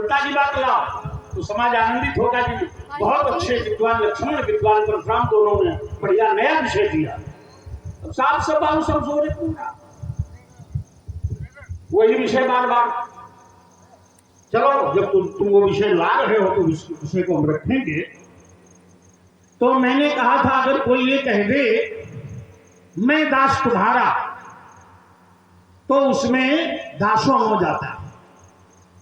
उल्टा जी बात लाओ तो समाज आनंदित होगा कि बहुत अच्छे विद्वान लक्ष्मण विद्वान परशुराम दोनों ने बढ़िया नया विषय दिया। साफ सफाई सब जोड़े पूरा वही विषय बार बार। चलो जब तुम वो विषय ला रहे हो तो उस विषय को हम रखेंगे। तो मैंने कहा था अगर कोई ये कह दे मैं दास तुम्हारा तो उसमें दासों हो जाता है।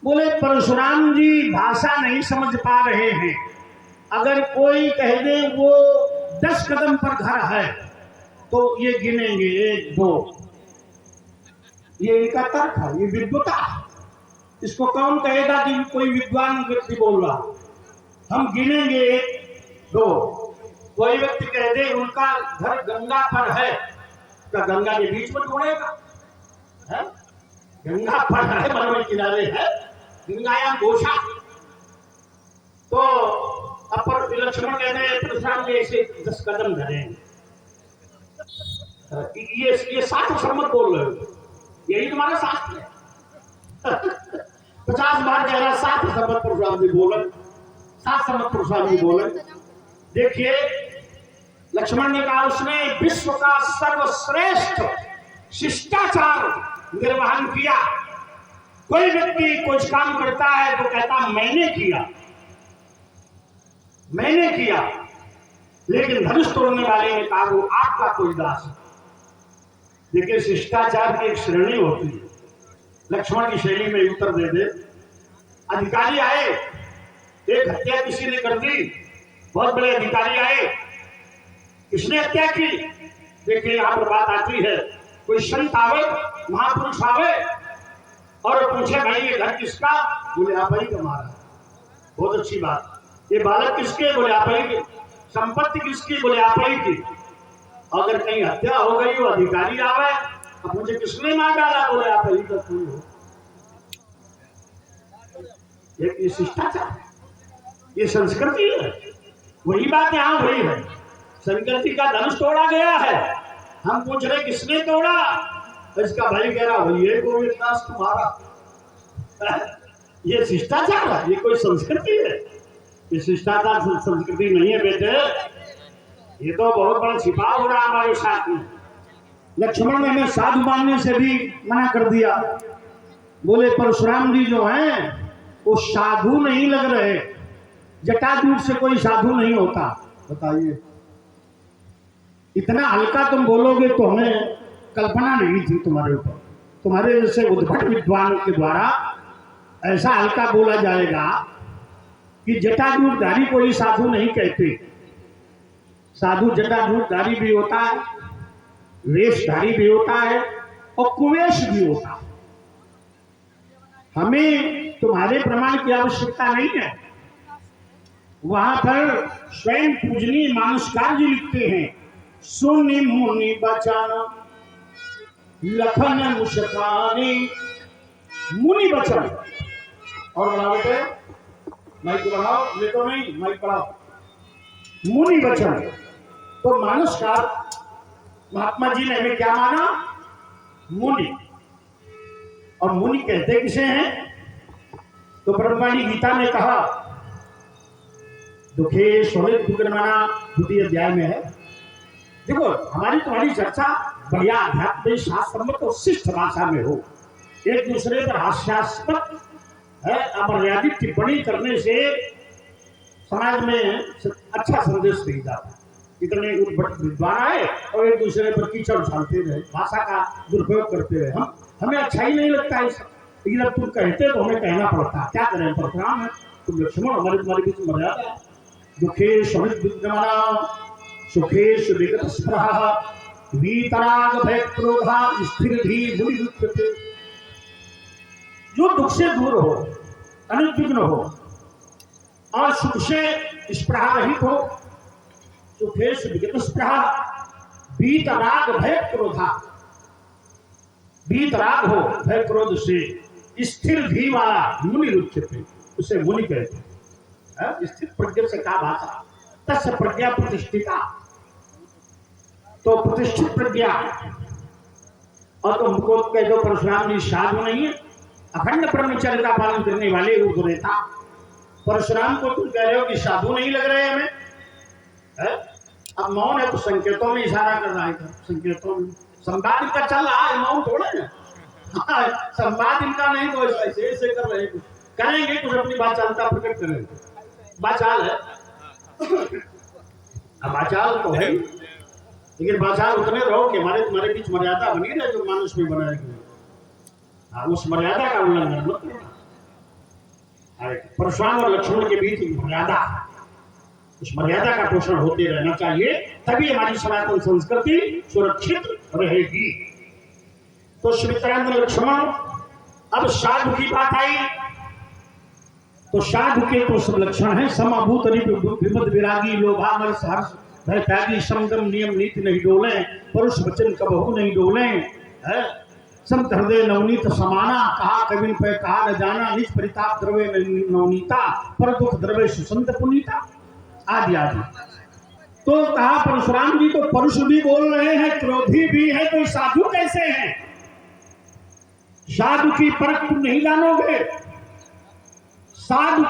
बोले परशुराम जी भाषा नहीं समझ पा रहे हैं। अगर कोई कह दे वो 10 कदम पर घर है तो ये गिनेंगे 1 2। ये इनका तर्क है, ये विद्वता। इसको कौन कहेगा कि कोई विद्वान व्यक्ति बोल रहा। हम गिनेंगे 1 2। कोई व्यक्ति कह दे उनका घर गंगा पर है तो गंगा के बीच में तोड़ेगा। गंगा पर है मरवे किनारे है गंगायाम घोषा। तो अपर लक्ष्मण कहते हैं परशुराम जी ऐसे 10 कदम धरेंगे। ये शास्त्र सम्मत बोल रहे हो, यही तुम्हारा शास्त्र है। 50 बार कह रहा शास्त्र सम्मत परशुराम जी बोले, शास्त्र सम्मत परशुराम जी बोले। देखिए लक्ष्मण ने कहा उसने विश्व का सर्वश्रेष्ठ शिष्टाचार निर्वहन किया। कोई व्यक्ति कुछ काम करता है तो कहता मैंने किया मैंने किया, लेकिन धनुष तोड़ने वाले ने कहा वो आपका कोई दास। देखिए शिष्टाचार की एक श्रेणी होती है। लक्ष्मण की शैली में उत्तर दे दे। अधिकारी आए, एक हत्या किसी ने कर दी, बहुत बड़े अधिकारी आए, किसने हत्या की। देखिए यहां पर बात आती है कोई संत आवे महापुरुष आवे और पूछे भाई ये घर किसका। बोले आप ही का मारा। बहुत अच्छी बात। ये बालक किसके। बोले आप ही के। संपत्ति किसकी। बोले आप ही की। अगर कहीं हत्या हो गई वो अधिकारी आवे अब मुझे किसने मार डाला। बोले आप ही का खून हो। ये शिष्टाचार, ये संस्कृति है। वही बात यहां हुई है। संस्कृति का धनुष तोड़ा गया है। हम पूछ रहे किसने तोड़ा। इसका भाई कह रहा ये कोई दास तुम्हारा। ये शिष्टाचार है, ये कोई संस्कृति है। ये शिष्टाचार संस्कृति नहीं है बेटे। ये तो बहुत बड़ा छिपाव हो रहा हमारे साथ में। लक्ष्मण ने हमें साधु मानने से भी मना कर दिया। बोले परशुराम जी जो हैं वो साधु नहीं लग रहे। जटाजूट से कोई साधु नहीं होता। बताइए इतना हल्का तुम बोलोगे तो हमें कल्पना नहीं थी तुम्हारे ऊपर। तुम्हारे जैसे उद्भट विद्वानों के द्वारा ऐसा हल्का बोला जाएगा कि जटाजूटधारी को ही साधु नहीं कहते। साधु जटाजूटधारी भी होता है, वेशधारी भी होता है और कुवेश भी होता है। हमें तुम्हारे प्रमाण की आवश्यकता नहीं है। वहां पर स्वयं पूजनीय मानसकार जी लिखते हैं सुनि मुनि बचन लखन मुस्कानी। मुनि बचन और बढ़ाओ बेटे, माइक बढ़ाओ। ये तो नहीं, माइक बढ़ाओ। मुनि बचन तो मानसकार महात्मा जी ने हमें क्या माना। मुनि। और मुनि कहते किसे हैं। तो ब्रह्मवाणी गीता ने कहा दुखे स्वरित दुर्गणमाना द्वितीय अध्याय में है। देखो हमारी तुम्हारी चर्चा बढ़िया अध्यात्म शास्त्र में तो शिष्ट भाषा में हो, एक दूसरे पर हास्यास्पद है अमर्यादित टिप्पणी करने से समाज में अच्छा संदेश नहीं जाता। इतने विद्वान आए और एक दूसरे पर कीचड़ उछालते रहे, भाषा का दुरुपयोग करते रहे। हमें अच्छा ही नहीं लगता है। लेकिन अब तुम कहते तो हमें कहना पड़ता। क्या करें, परशुराम है, तुम लक्ष्मण हमारे तुम्हारे बीच मर्यादा है। दुखे समित विद्यमाना सुखेश विगत स्पृहा वीतराग भय क्रोधा स्थिर धी मुनि दुष्कृते। जो दुख से दूर हो, अनुद्विग्न हो और सुख से स्पृहा रहित हो। सुखेश विगत स्पृहा वीतराग भय क्रोधा। वीतराग हो भय क्रोध से स्थिर धी वाला मुनि रुच्यते, उसे मुनि कहते हैं। स्थिर प्रज्ञा से क्या भाषा तस्य प्रज्ञा प्रतिष्ठिता। तो प्रतिष्ठित प्रज्ञा। और तुमको कह दो परशुराम जी साधु नहीं है। अखंड ब्रह्मचर्य का पालन करने वाले गुरुदेवता परशुराम को तुम कह रहे हो कि साधु नहीं लग रहे हमें, है? अब मौन है तो संकेतों में इशारा कर रहा है, संकेतों में संवाद इनका चल रहा है, मौन थोड़ा है। संवाद इनका नहीं तो ऐसे कर रहे हैं, करेंगे कुछ अपनी बात चालता प्रकट करेंगे, बाचाल है। अब बाचाल तो है, लेकिन बाचाल उतने रहो कि हमारे तुम्हारे बीच मर्यादा बनी रहे जो मानुष में बनाएगी। उस मर्यादा का उल्लंघन मत करना। परशुराम और लक्ष्मण के बीच मर्यादा, उस मर्यादा का पोषण होते रहना चाहिए, तभी हमारी सनातन संस्कृति सुरक्षित रहेगी। तो श्रीमित्रानंद लक्ष्मण, अब साधु की बात आई तो साधु के तो सब लक्षण है, समाभूत विमद विरागी लोभामय हर्ष भय त्यागी समदम नियम नीति नहीं डोले, परुष वचन कबहू नहीं डोले, है संत हृदय नवनीत समाना, कहा कविन पे कहा न जाना, निज परिताप द्रव्य नवनीता, पर दुख द्रव्य सुसंत पुनीता, आदि आदि। तो कहा परशुराम जी तो परुष भी बोल रहे हैं, क्रोधी भी है, तो साधु कैसे हैं? साधु की परख तुम नहीं जानोगे, साधु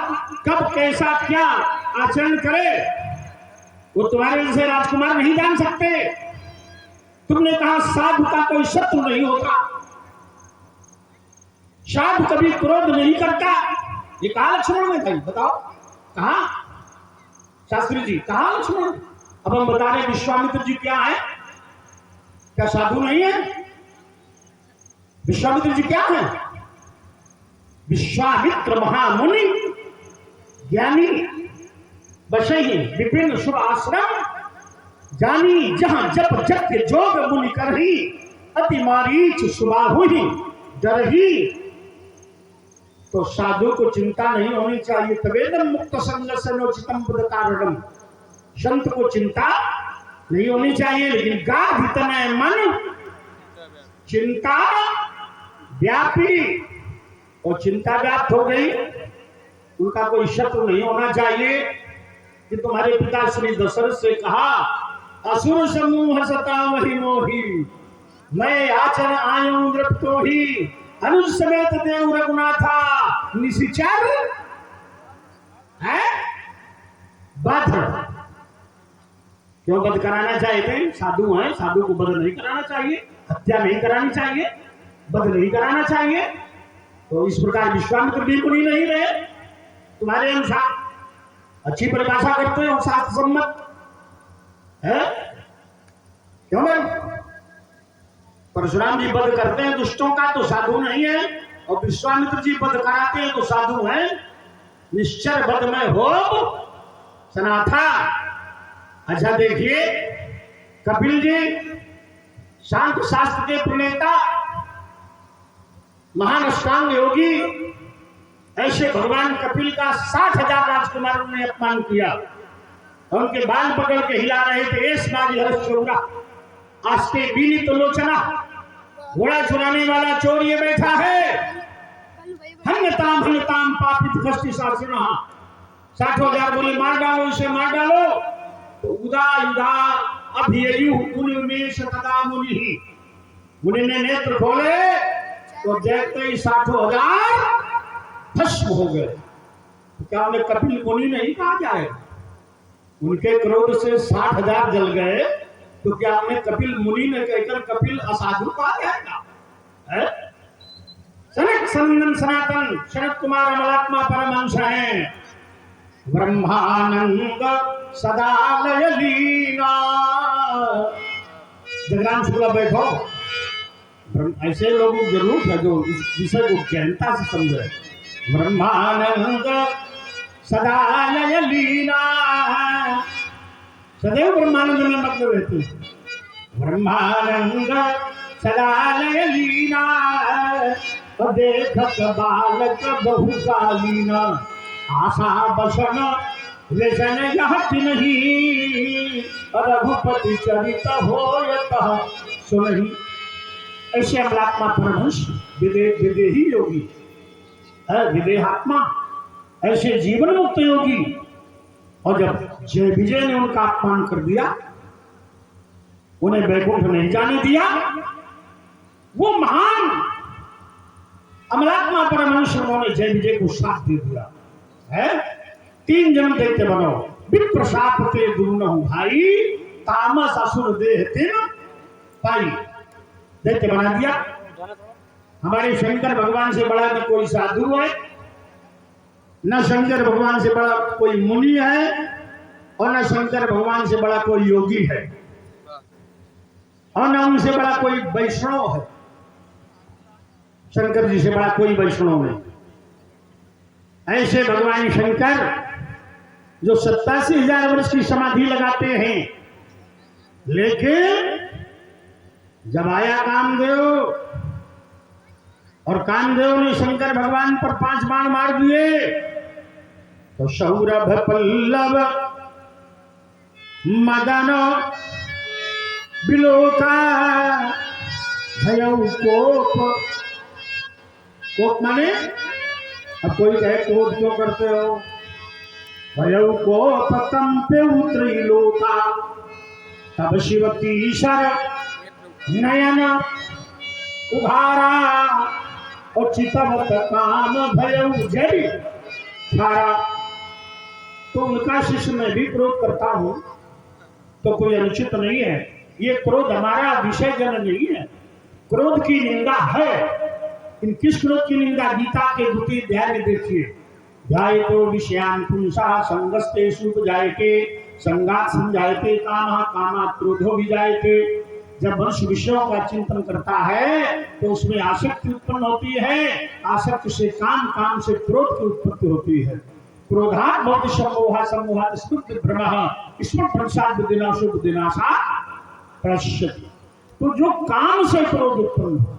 कब कैसा क्या आचरण करे वो तुम्हारे जैसे राजकुमार नहीं जान सकते। तुमने कहा साधु का कोई शत्रु नहीं होता, साधु कभी क्रोध नहीं करता, ये कहा लक्ष्मण में कहीं बताओ, कहा शास्त्री जी, कहा लक्ष्मण? अब हम बता रहे विश्वामित्र जी क्या है, क्या साधु नहीं है? विश्वामित्र जी क्या है? विश्वामित्र महामुनि ज्ञानी, बसही विभिन्न शुभ आश्रम जानी, जहां जप जप के जोग मुनि करही, अति मारीच सुबाहुहि डरही। तो साधु को चिंता नहीं होनी चाहिए, तवेदम मुक्त संग से नोचितम बुध कारणम, संत को चिंता नहीं होनी चाहिए, लेकिन गाढ़ तनय मन चिंता व्यापी, और चिंता व्याप्त हो गई, उनका कोई शत्रु नहीं होना चाहिए। कि तुम्हारे पिता श्री दशरथ से कहा, असुर समूह सता वही मोही, मैं आचरण आयु द्रप्तो ही, अनुज समेत देव रघुनाथा निशिचर है बध। क्यों बध कराना चाहिए? साधु हैं, साधु को बध नहीं कराना चाहिए, हत्या नहीं करानी चाहिए, बध नहीं कराना चाहिए। तो इस प्रकार विश्वामित्र बिल्कुल ही नहीं रहे तुम्हारे अनुसार, अच्छी परिभाषा करते हो शास्त्र सम्मत है, क्यों भाई? परशुराम जी वध करते हैं दुष्टों का तो साधु नहीं है, और विश्वामित्र जी वध कराते हैं तो साधु हैं। निश्चर वध में हो सनाथा। अच्छा देखिए, कपिल जी शांत शास्त्र के प्रणेता, महान अष्टांग योगी, ऐसे भगवान कपिल का 60,000 राजकुमारों ने अपमान किया, उनके बाल पकड़ के हिला रहे थे, एस बाजी हर्ष चोरा, आस्ते बीलित लोचना, घोड़ा चुराने वाला चोर ये बैठा है, हन्यताम पापित कष्टि शासना, 60,000 बोले मार डालो इसे, मार डालो। तो उदा युधा अभिययु मुनि उमेश तदा मुनि, मुनि ने नेत्र खोले तो देखते ही 60,000 भस्म हो गए। तो क्या उन्हें कपिल मुनि नहीं कहा जाएगा? उनके क्रोध से 60,000 जल गए, तो क्या उन्हें कपिल मुनि ने कहकर कपिल असाधु कहा जाएगा? सनक सनंदन सनातन शरद कुमार अमलात्मा परमहंस हैं, ब्रह्मानंद सदा लय लीना। जगराम शुक्ला बैठो, ऐसे लोग जरूर है जो इस विषय को गहनता से समझे। ब्रह्मानंद सदा लय लीना, सदैव ब्रह्मानंद में मतलब रहते हैं। ब्रह्मानंद सदा लय लीना, देखत बालक बहुकालीना, आशा बसन व्यसन यहत नहीं, रघुपति चरित होयत सुनहि। ऐसे अमलात्मा परमहंस विदेही योगी, विदेहात्मा, ऐसे जीवन मुक्त योगी, और जब जय विजय ने उनका अपमान कर दिया, उन्हें वैकुंठ नहीं जाने दिया, वो महान अमलात्मा परमहंस ने जय विजय को साथ दे दिया है। 3 जन्म दैत्य बनो, विप्र शाप ते दुर्न भाई, तामस असुर देह तीन पाई, दैत्य बना दिया। हमारे शंकर भगवान से बड़ा न कोई साधु है, न शंकर भगवान से बड़ा कोई मुनि है, और न शंकर भगवान से बड़ा कोई योगी है, और न उनसे बड़ा कोई वैष्णव है। शंकर जी से बड़ा कोई वैष्णव नहीं। ऐसे भगवान शंकर जो 87,000 वर्ष की समाधि लगाते हैं, लेकिन जब आया कामदेव और कामदेव ने शंकर भगवान पर 5 बाण मार दिए, तो सौरभ पल्लव मदन बिलोका भयउ कोप। कोप माने, अब कोई कहे क्रोध क्यों करते हो, भयउ कोप कंपे त्रिलोका, तब शिव की शर नयन उघारा, और चितवत काम भयउ जय छारा। तो उनका शिष्य मैं भी क्रोध करता हूं तो कोई अनुचित नहीं है। ये क्रोध हमारा विषय जन नहीं है, क्रोध की निंदा है। इन किस क्रोध की निंदा? गीता के 2 अध्याय में देखिए, ध्यायतो विषयान् पुंसा संगस्तेषु जायते, संगात् संजायते कामः, कामात् क्रोधो विजायते। जब मनुष्य विषयों का चिंतन करता है तो उसमें आसक्ति उत्पन्न होती है, आसक्ति से काम, काम से क्रोध की उत्पत्ति होती है। क्रोधात् भवति सम्मोहः, सम्मोहात् स्मृति भ्रमः, स्मृति भ्रंशात् बुद्धिनाशो, बुद्धिनाशात् प्रश्यति। तो जो काम से क्रोध उत्पन्न हो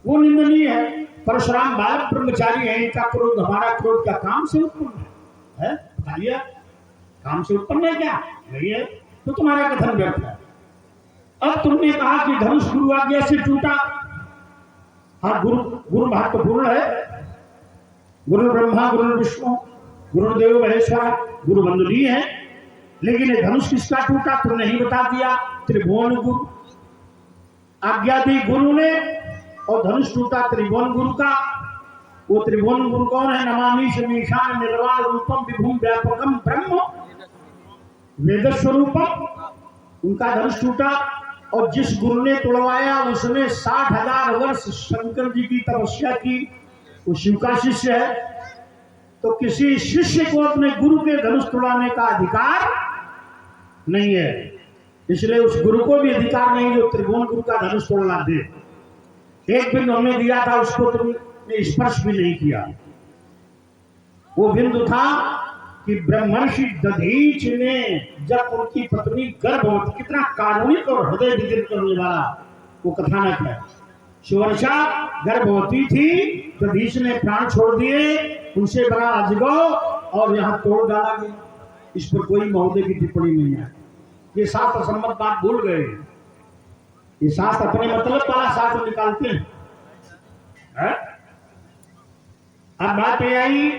वो निंदनीय है। परशुराम बालक ब्रह्मचारी है, इनका क्रोध, हमारा क्रोध क्या काम से उत्पन्न है? बताइए, काम से उत्पन्न है क्या? नहीं है, तो तुम्हारा कथन व्यर्थ है। अब तुमने कहा कि धनुष गुरु आज्ञा से टूटा। हाँ, गुरु महत्वपूर्ण है। गुरु ब्रह्मा, गुरु विष्णु, गुरुदेव महेश्वर, गुरु वंदनीय है, लेकिन ये धनुष किसका टूटा तुमने ही बता दिया। त्रिभुवन गुरु आज्ञा दी गुरु ने, और धनुष टूटा त्रिभुवन गुरु का। वो त्रिभुवन गुरु कौन है? नमामि शमीशान निर्वाण रूपम विभुम व्यापकम ब्रह्म वेद स्वरूपम। उनका धनुष टूटा, और जिस गुरु ने तोड़वाया उसने 60,000 वर्ष शंकर जी की तपस्या की, वो शिव का शिष्य है। तो किसी शिष्य को अपने गुरु के धनुष तोड़ाने का अधिकार नहीं है, इसलिए उस गुरु को भी अधिकार नहीं जो त्रिभुवन गुरु का धनुष तोड़ना दे। एक बिंदु हमने दिया था, उसको तुमने स्पर्श भी नहीं किया। वो बिंदु था कि ब्रह्मर्षि दधीच ने जब उनकी पत्नी गर्भवती, कितना कारुणिक और हृदय विदित करने वाला वो कथानक है। सुवर्षा गर्भवती थी, दधीच ने प्राण छोड़ दिए, उनसे बड़ा अजगौ, और यहाँ तोड़ डाला गया। इस पर कोई महोदय की टिप्पणी नहीं है। ये शास्त्र सम्मत बात भूल गए। ये शास्त्र अपने मतलब वाला शास्त्र निकालते हैं। अब बात ये आई,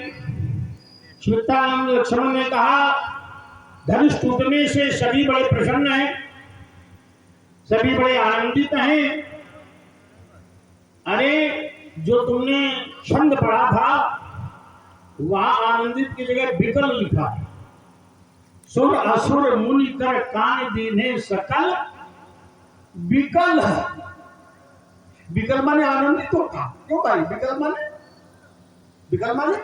श्वेतानंद लक्ष्मण ने कहा धनुष टूटने से सभी बड़े प्रसन्न हैं, सभी बड़े आनंदित हैं। अरे जो तुमने छंद पढ़ा था वहां आनंदित की जगह विकल लिखा है। सुर असुर मुनि कर कान दीने सकल विकल। विकल माने आनंदित होता। क्यों भाई? विकल माने, विकल माने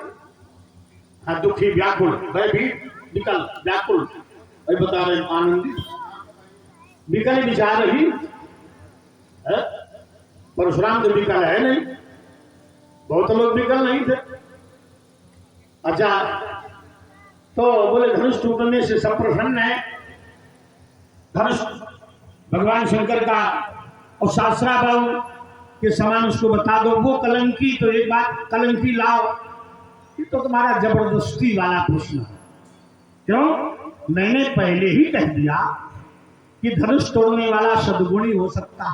हाँ, दुखी, व्याकुल, भयभीत, विकल, व्याकुल, बता रहे आनंदित, विकल विचार ही। परशुराम तो विकल है नहीं, बहुत लोग विकल नहीं थे। अच्छा, तो बोले धनुष टूटने से सब प्रसन्न है। धनुष भगवान शंकर का, और शास्त्राभाव के समान उसको बता दो। वो कलंकी, तो एक बात कलंकी लाओ, ये तो तुम्हारा जबरदस्ती वाला प्रश्न है। क्यों? मैंने पहले ही कह दिया कि धनुष तोड़ने वाला सद्गुणी हो सकता।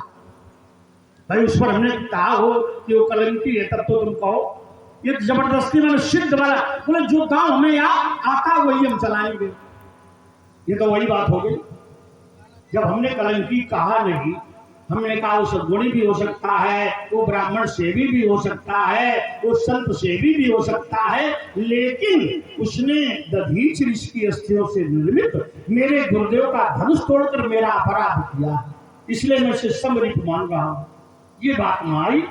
भाई उस पर हमने कहा हो कि वो कलंकी है, तब तो तुम कहो ये जबरदस्ती वाला सिद्ध वाला। बोले जो काम हमें आता वही हम चलाएंगे। ये तो वही बात हो गई। जब हमने कलंकी कहा नहीं हमने कहा वो सद्गुणी भी हो सकता है, वो ब्राह्मण सेवी भी हो सकता है, वो संत सेवी भी हो सकता है, लेकिन उसने दधीच ऋषि की अस्थियों से निर्मित मेरे गुरुदेव का धनुष तोड़कर मेरा अपराध किया, इसलिए मैं उसे समरिप मान रहा हूं। ये बात माई,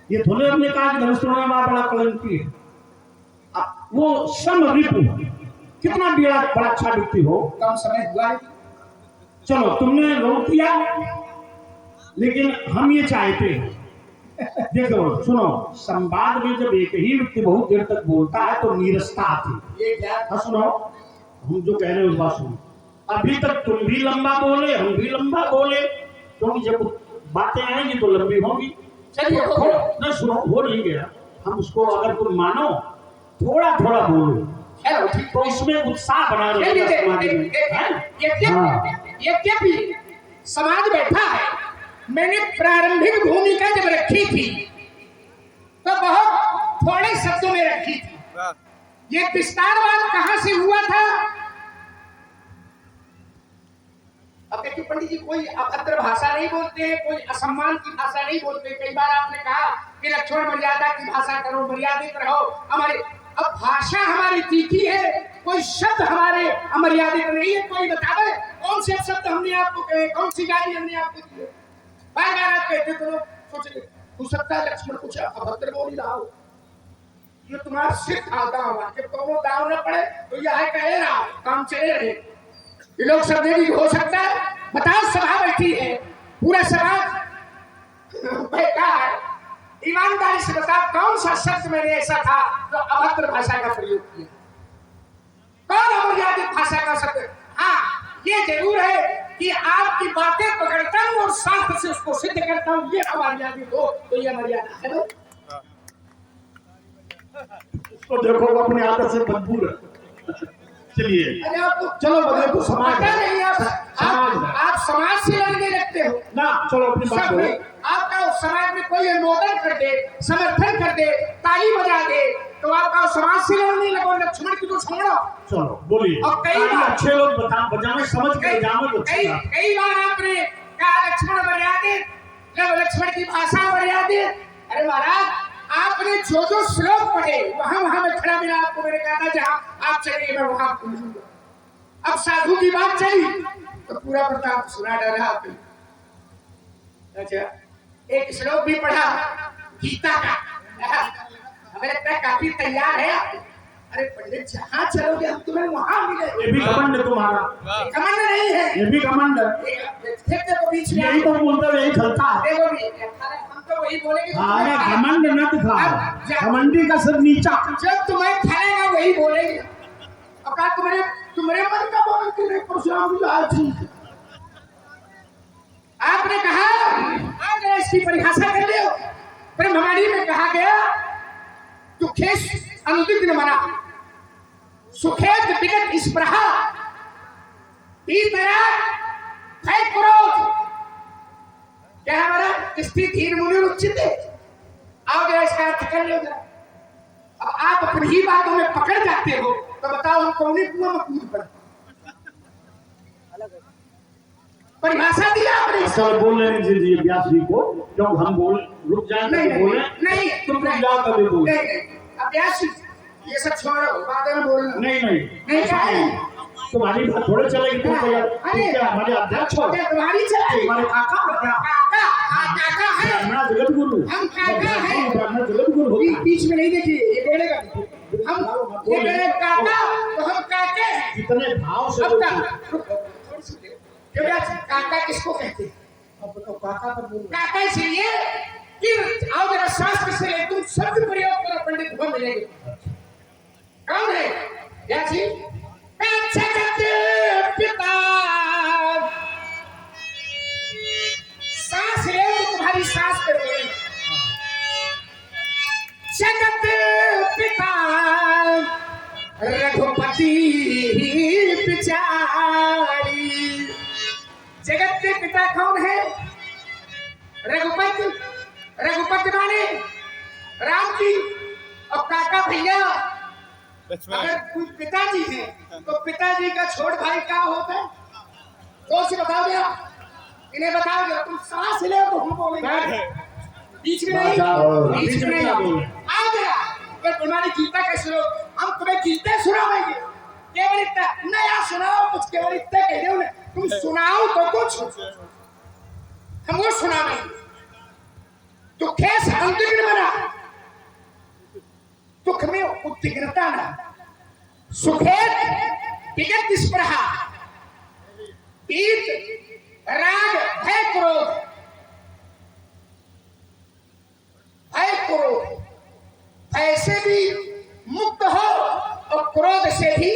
ये थोड़े हमने कहा कि धनुष तोड़ने वाला बड़ा कलंकी है। वो समरिप, कितना बड़ा अच्छा व्यक्ति हो, कम समय हुआ है। चलो तुमने रोक दिया, लेकिन हम ये चाहते हैं, देखो सुनो, संवाद में जब एक ही व्यक्ति बहुत देर तक बोलता है तो नीरसता आती। ये क्या? हाँ सुनो, हम जो कह रहे हैं उस बात सुनो। अभी तक तुम भी लंबा बोले, हम भी लंबा बोले, क्योंकि जब बातें आएंगी तो लंबी होंगी। चलिए ना सुनो, हो नहीं गया, हम उसको अगर तुम मानो थोड़ा थोड़ा बोलो, तो इसमें उत्साह बना यद्यपि समाज बैठा है, मैंने प्रारंभिक भूमिका जब रखी थी तो बहुत थोड़े शब्दों में रखी थी। ये विस्तारवाद कहां से हुआ था? अब देखिए पंडित जी, कोई अभद्र भाषा नहीं बोलते हैं, कोई असम्मान की भाषा नहीं बोलते। कई बार आपने कहा कि लक्ष्मण मर्यादा की भाषा करो, मर्यादित रहो। हमारे अब भाषा हमारी तीखी है, कोई शब्द हमारे अमर्यादित नहीं है। कोई बतावे कौन से शब्द हमने आपको कहे, कौन सी गाली हमने आपको दी है? बार बार आप कहते तो लोग सोचेंगे हो सकता है लक्ष्मण कुछ अभद्र बोल ही रहा हो। ये तुम्हारा सिर खाता हुआ, जब तो वो दाव न पड़े तो यह कहे रहा काम चले रहे। ये लोग सब भी हो सकता है। बताओ, सभा बैठी है, पूरा समाज बैठा है, ईमानदारी से बताओ कौन सा शब्द मैंने ऐसा था जो अभद्र भाषा का प्रयोग किया? कौन अमर्यादित भाषा का शब्द? हाँ, ये जरूर है कि आपकी बातें पकड़ता हूं और शास्त्र से उसको सिद्ध करता हूं। ये अमर्यादित हो तो ये मर्यादा है। उसको देखो वो अपने आदत से मजबूर है। चलिए चलो बदले तो समाज नहीं, आप समाज से लड़ने लगते हो ना। चलो अपनी बात करो। आपका समाज में कोई अनुमोदन कर दे, समर्थन कर दे, ताली बजा दे तो आपका समाज से लड़ने लगो। लक्ष्मण की तो छोड़ो, चलो बोलिए। और कई बार अच्छे लोग बजाने समझ के बजाने, कई बार आपने कहा लक्ष्मण मर्यादित, लक्ष्मण की भाषा मर्यादित। अरे महाराज, आपने जो जो श्लोक पढ़े वहां मैं खड़ा मिला, आपको मैंने कहा था जहां आप चलिए मैं वहां पहुंचूंगा। अब साधु की बात चली तो पूरा प्रताप सुना डाला आपने। अच्छा, एक श्लोक भी पढ़ा गीता का, हमें लगता है काफी तैयार है। अरे पंडित, जहां चलोगे हम तुम्हें वहां मिलेंगे। ये भी घमंड है तुम्हारा। घमंड नहीं है, ये भी घमंड है। देखो बीच में यही तो बोलते यही चलता है। हम तो वही बोलेंगे। घमंड न दिखा, घमंडी का सिर नीचा। जब तुम्हें खाएगा वही बोलेंगे। अब कहा तुम्हारे मन का बोल के नहीं परशुराम जी। आपने कहा आज इसकी परिभाषा कर लियो। ब्रह्मवाणी में कहा गया दुखेश अनुदिग्न मना, सुखेत विगत स्पृहा, भय क्रोध। क्या हमारा स्थिति धीर मुनि उचित है? आओ जरा इसका अर्थ कर लो जरा। अब आप अपनी ही बातों में पकड़ जाते हो तो बताओ हम कौन कुआं में कूद पड़े? परिभाषा दिया आपने। सर बोल रहे हैं व्यास जी को, जब हम बोल रुक जाए तो बोले नहीं, तुम रुक जाओ कभी बोल। अब व्यास ये सब छोड़ो, बाद में बोलना। नहीं तुम्हारी बात थोड़े चलेगी। तुम क्या हमारे अध्यक्ष हो? तुम्हारी चलेगी। हमारे काका है, ब्राह्मण जगत गुरु। हम काका है, ब्राह्मण जगत गुरु। बीच में नहीं देखिए, ये बोलेगा हम ये मेरे काका तो हम काके हैं। इतने भाव से काका किसको कहते हैं? काका काका इसलिए कि आओ जरा शास्त्र से ले, तुम शब्द प्रयोग करो, पंडित हो मिलेंगे। कौन है याची? पिता सांस ले तो तुम्हारी सांस पे बोले। जगत पिता रघुपति बिचारी। जगत के पिता कौन है? रघुपति। रघुपति माने राम जी। और काका भैया अगर कोई पिताजी है तो पिताजी का छोट भाई क्या होता है? कौन से बताओ भैया? इन्हें बताओ जरा, तुम सांस ले तो हम बोलेंगे, बीच में नहीं, बीच में नहीं आ गया। अगर तुम्हारी गीता का सुनो, हम तुम्हें गीता सुनाएंगे, केवल इतना नया सुनाओ कुछ, केवल इतना कह दो, तुम सुनाओ तो कुछ, हम वो सुनाएंगे। दुखे संदिग्ध बना, दुख में उद्विग्नता ना, सुखे विगत स्पृहा, पीत राग भय क्रोध, भय क्रोध, भय से भी मुक्त हो और क्रोध से भी,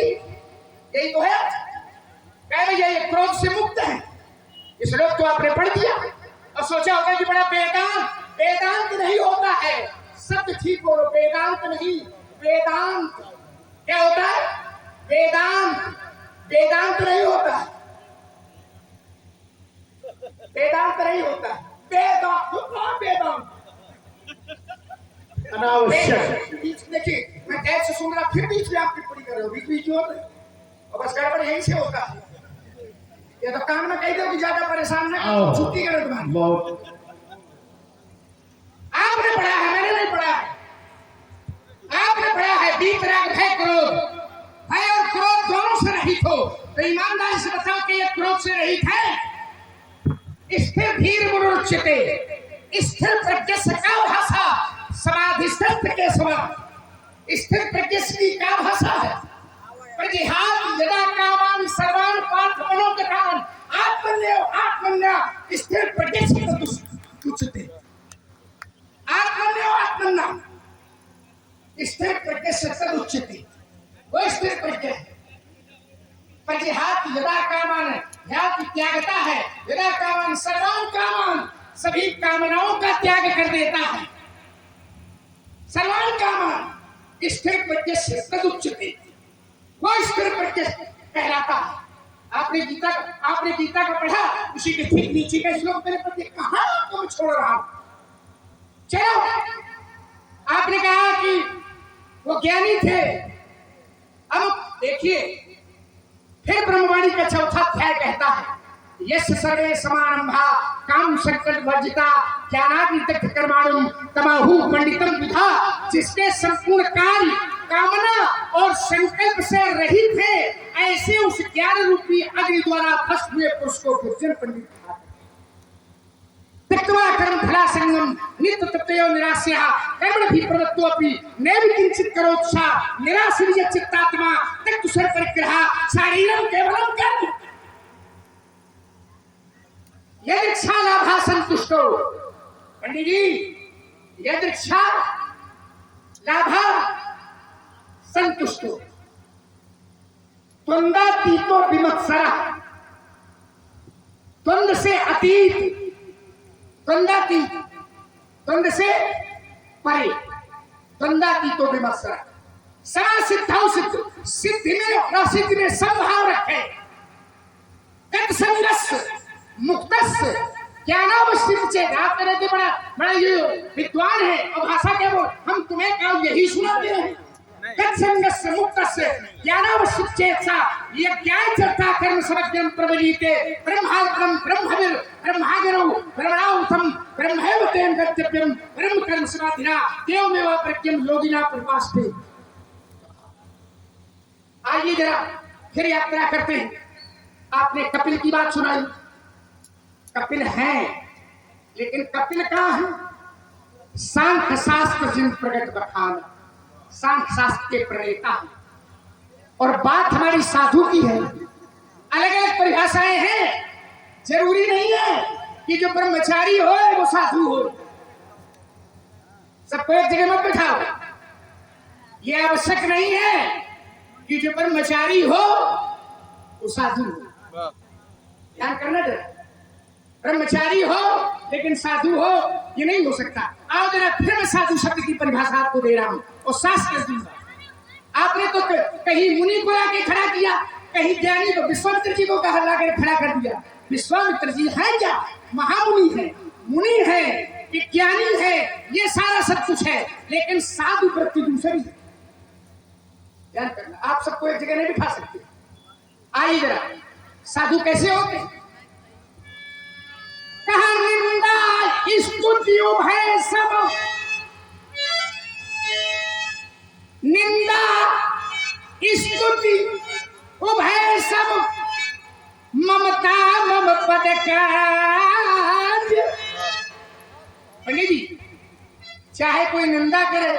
यही तो है, कह भैया ये क्रोध से मुक्त है। इस लोग तो आपने पढ़ दिया और सोचा होगा कि बड़ा वेदांत, वेदांत नहीं होता है, शब्द ठीक बोलो, वेदांत नहीं, वेदांत क्या होता है, वेदांत, वेदांत नहीं होता, वेदांत नहीं होता, वेदांत, वेदांत अनावश्यक। देखिए मैं कैसे से सुन रहा, फिर बीच में आप टिप्पणी कर रहे हो, बीच बीच में और बस गड़बड़ यहीं से होता है। ये तो काम में कह दो कि ज्यादा परेशान ना करो, छुट्टी करो तुम्हारी। आपने पढ़ा है, मैंने नहीं पढ़ा है, आपने पढ़ा है बीत राग भय क्रोध, भय और क्रोध दोनों से रहित हो, तो ईमानदारी से बताओ कि ये क्रोध से रहित है। स्थिर धीर मुरुच्यते, स्थिर प्रज्ञ का भाषा समाधिस्थ के समान, स्थिर प्रज्ञ की क्या भाषा है, प्रतिहात यदा कामान सर्वान पार्थ मनोगतान आत्मन्यो आत्मन्या, स्थिर प्रज्ञ से तुच्छते, आत्मन्यो आत्मन्या, स्थिर प्रज्ञ से तदुच्यते, वो स्थिर प्रज्ञ है। प्रतिहात यदा कामान, याद त्यागता है, यदा कामान सर्वान कामान, सभी कामनाओं का त्याग कर देता है, सर्वान कामान, स्थिर प्रज्ञ से तदुच्यते, वो स्थिर प्रज्ञ कहलाता है। आपने गीता का पढ़ा, उसी के ठीक नीचे का श्लोक मेरे पति कहां तुम छोड़ रहा हूं, चलो। आपने कहा कि वो ज्ञानी थे, अब देखिए फिर ब्रह्मवाणी का चौथा अध्याय कहता है, यश सर्वे समारंभा काम संकल्प वर्जिता ज्ञानाग्नि तक कर्माणु तमाहु पंडितम विधा, जिसके संपूर्ण कार्य कामना और संकल्प से रहित है, ऐसे उस ज्ञान रूपी अग्नि द्वारा भस्म हुए पुरुष को गुर्जर पंडित कहते हैं। त्यक्त्वा कर्म फला संगम नित्य तप्तयो निरास्यः कर्मणि प्रवृत्तो अपि नैव किंचित् करोत्सा निराश्रिय चित्तात्मा त्यक्तु सर्व परिग्रह शारीरं केवलं कर्म यदृच्छा लाभा संतुष्टो। पंडित जी, यदृच्छा लाभा संतुष्टो, द्वंद्वातीतो विमत्सरः, द्वंद्व से अतीत, द्वंद्वातीत, द्वंद्व से परे, द्वंद्वातीतो विमत्सरः, सदा सिद्धाओ सिद्ध, सिद्धि में और असिद्धि में समभाव रखे, गत संगस्य मुक्तस्य ज्ञानावस्थित चेत। आप कहते बड़ा ये विद्वान है और भाषा क्या बोल, हम तुम्हें क्या यही सुनाते हैं, गत संगस्य मुक्तस्य ज्ञानावस्थित चेत सा ये ज्ञान चर्चा कर्म समज्ञम प्रवलीते ब्रह्माग्रम ब्रह्मविर ब्रह्मागरो ब्रह्मणाउतम ब्रह्मैव तेन गत्यव्यम ब्रह्म कर्म समाधिना देवमेव प्रज्ञम योगिना प्रपास्ते। आइए जरा फिर यात्रा करते हैं। आपने कपिल की बात सुनाई, कपिल है, लेकिन कपिल कहाँ है, सांख्य शास्त्र जिन प्रगट बखान, सांख्य शास्त्र के प्रणेता है। और बात हमारी साधु की है, अलग अलग परिभाषाएं हैं, जरूरी नहीं है कि जो ब्रह्मचारी हो वो साधु हो, सबको एक जगह मत बिठाओ। ये आवश्यक नहीं है कि जो ब्रह्मचारी हो वो साधु हो, ध्यान करना जरा, ब्रह्मचारी हो लेकिन साधु हो ये नहीं हो सकता। आओ जरा फिर मैं साधु शब्द की परिभाषा आपको दे रहा हूं और शास्त्र दूंगा। आपने तो कहीं मुनि को आके खड़ा किया, कहीं ज्ञानी को विश्वामित्र जी को कहा लाकर खड़ा कर दिया। विश्वामित्र जी है क्या, महामुनि है, मुनि है, विज्ञानी है, ये सारा सब कुछ है, लेकिन साधु वृत्ति दूसरी है। ध्यान करना, आप सबको एक जगह नहीं बिठा सकते। आइए जरा, साधु कैसे होते हैं? स्तुति उभय सब, निंदा स्तुति उभय सब, ममता मम पद काज। पंडित जी, चाहे कोई निंदा करे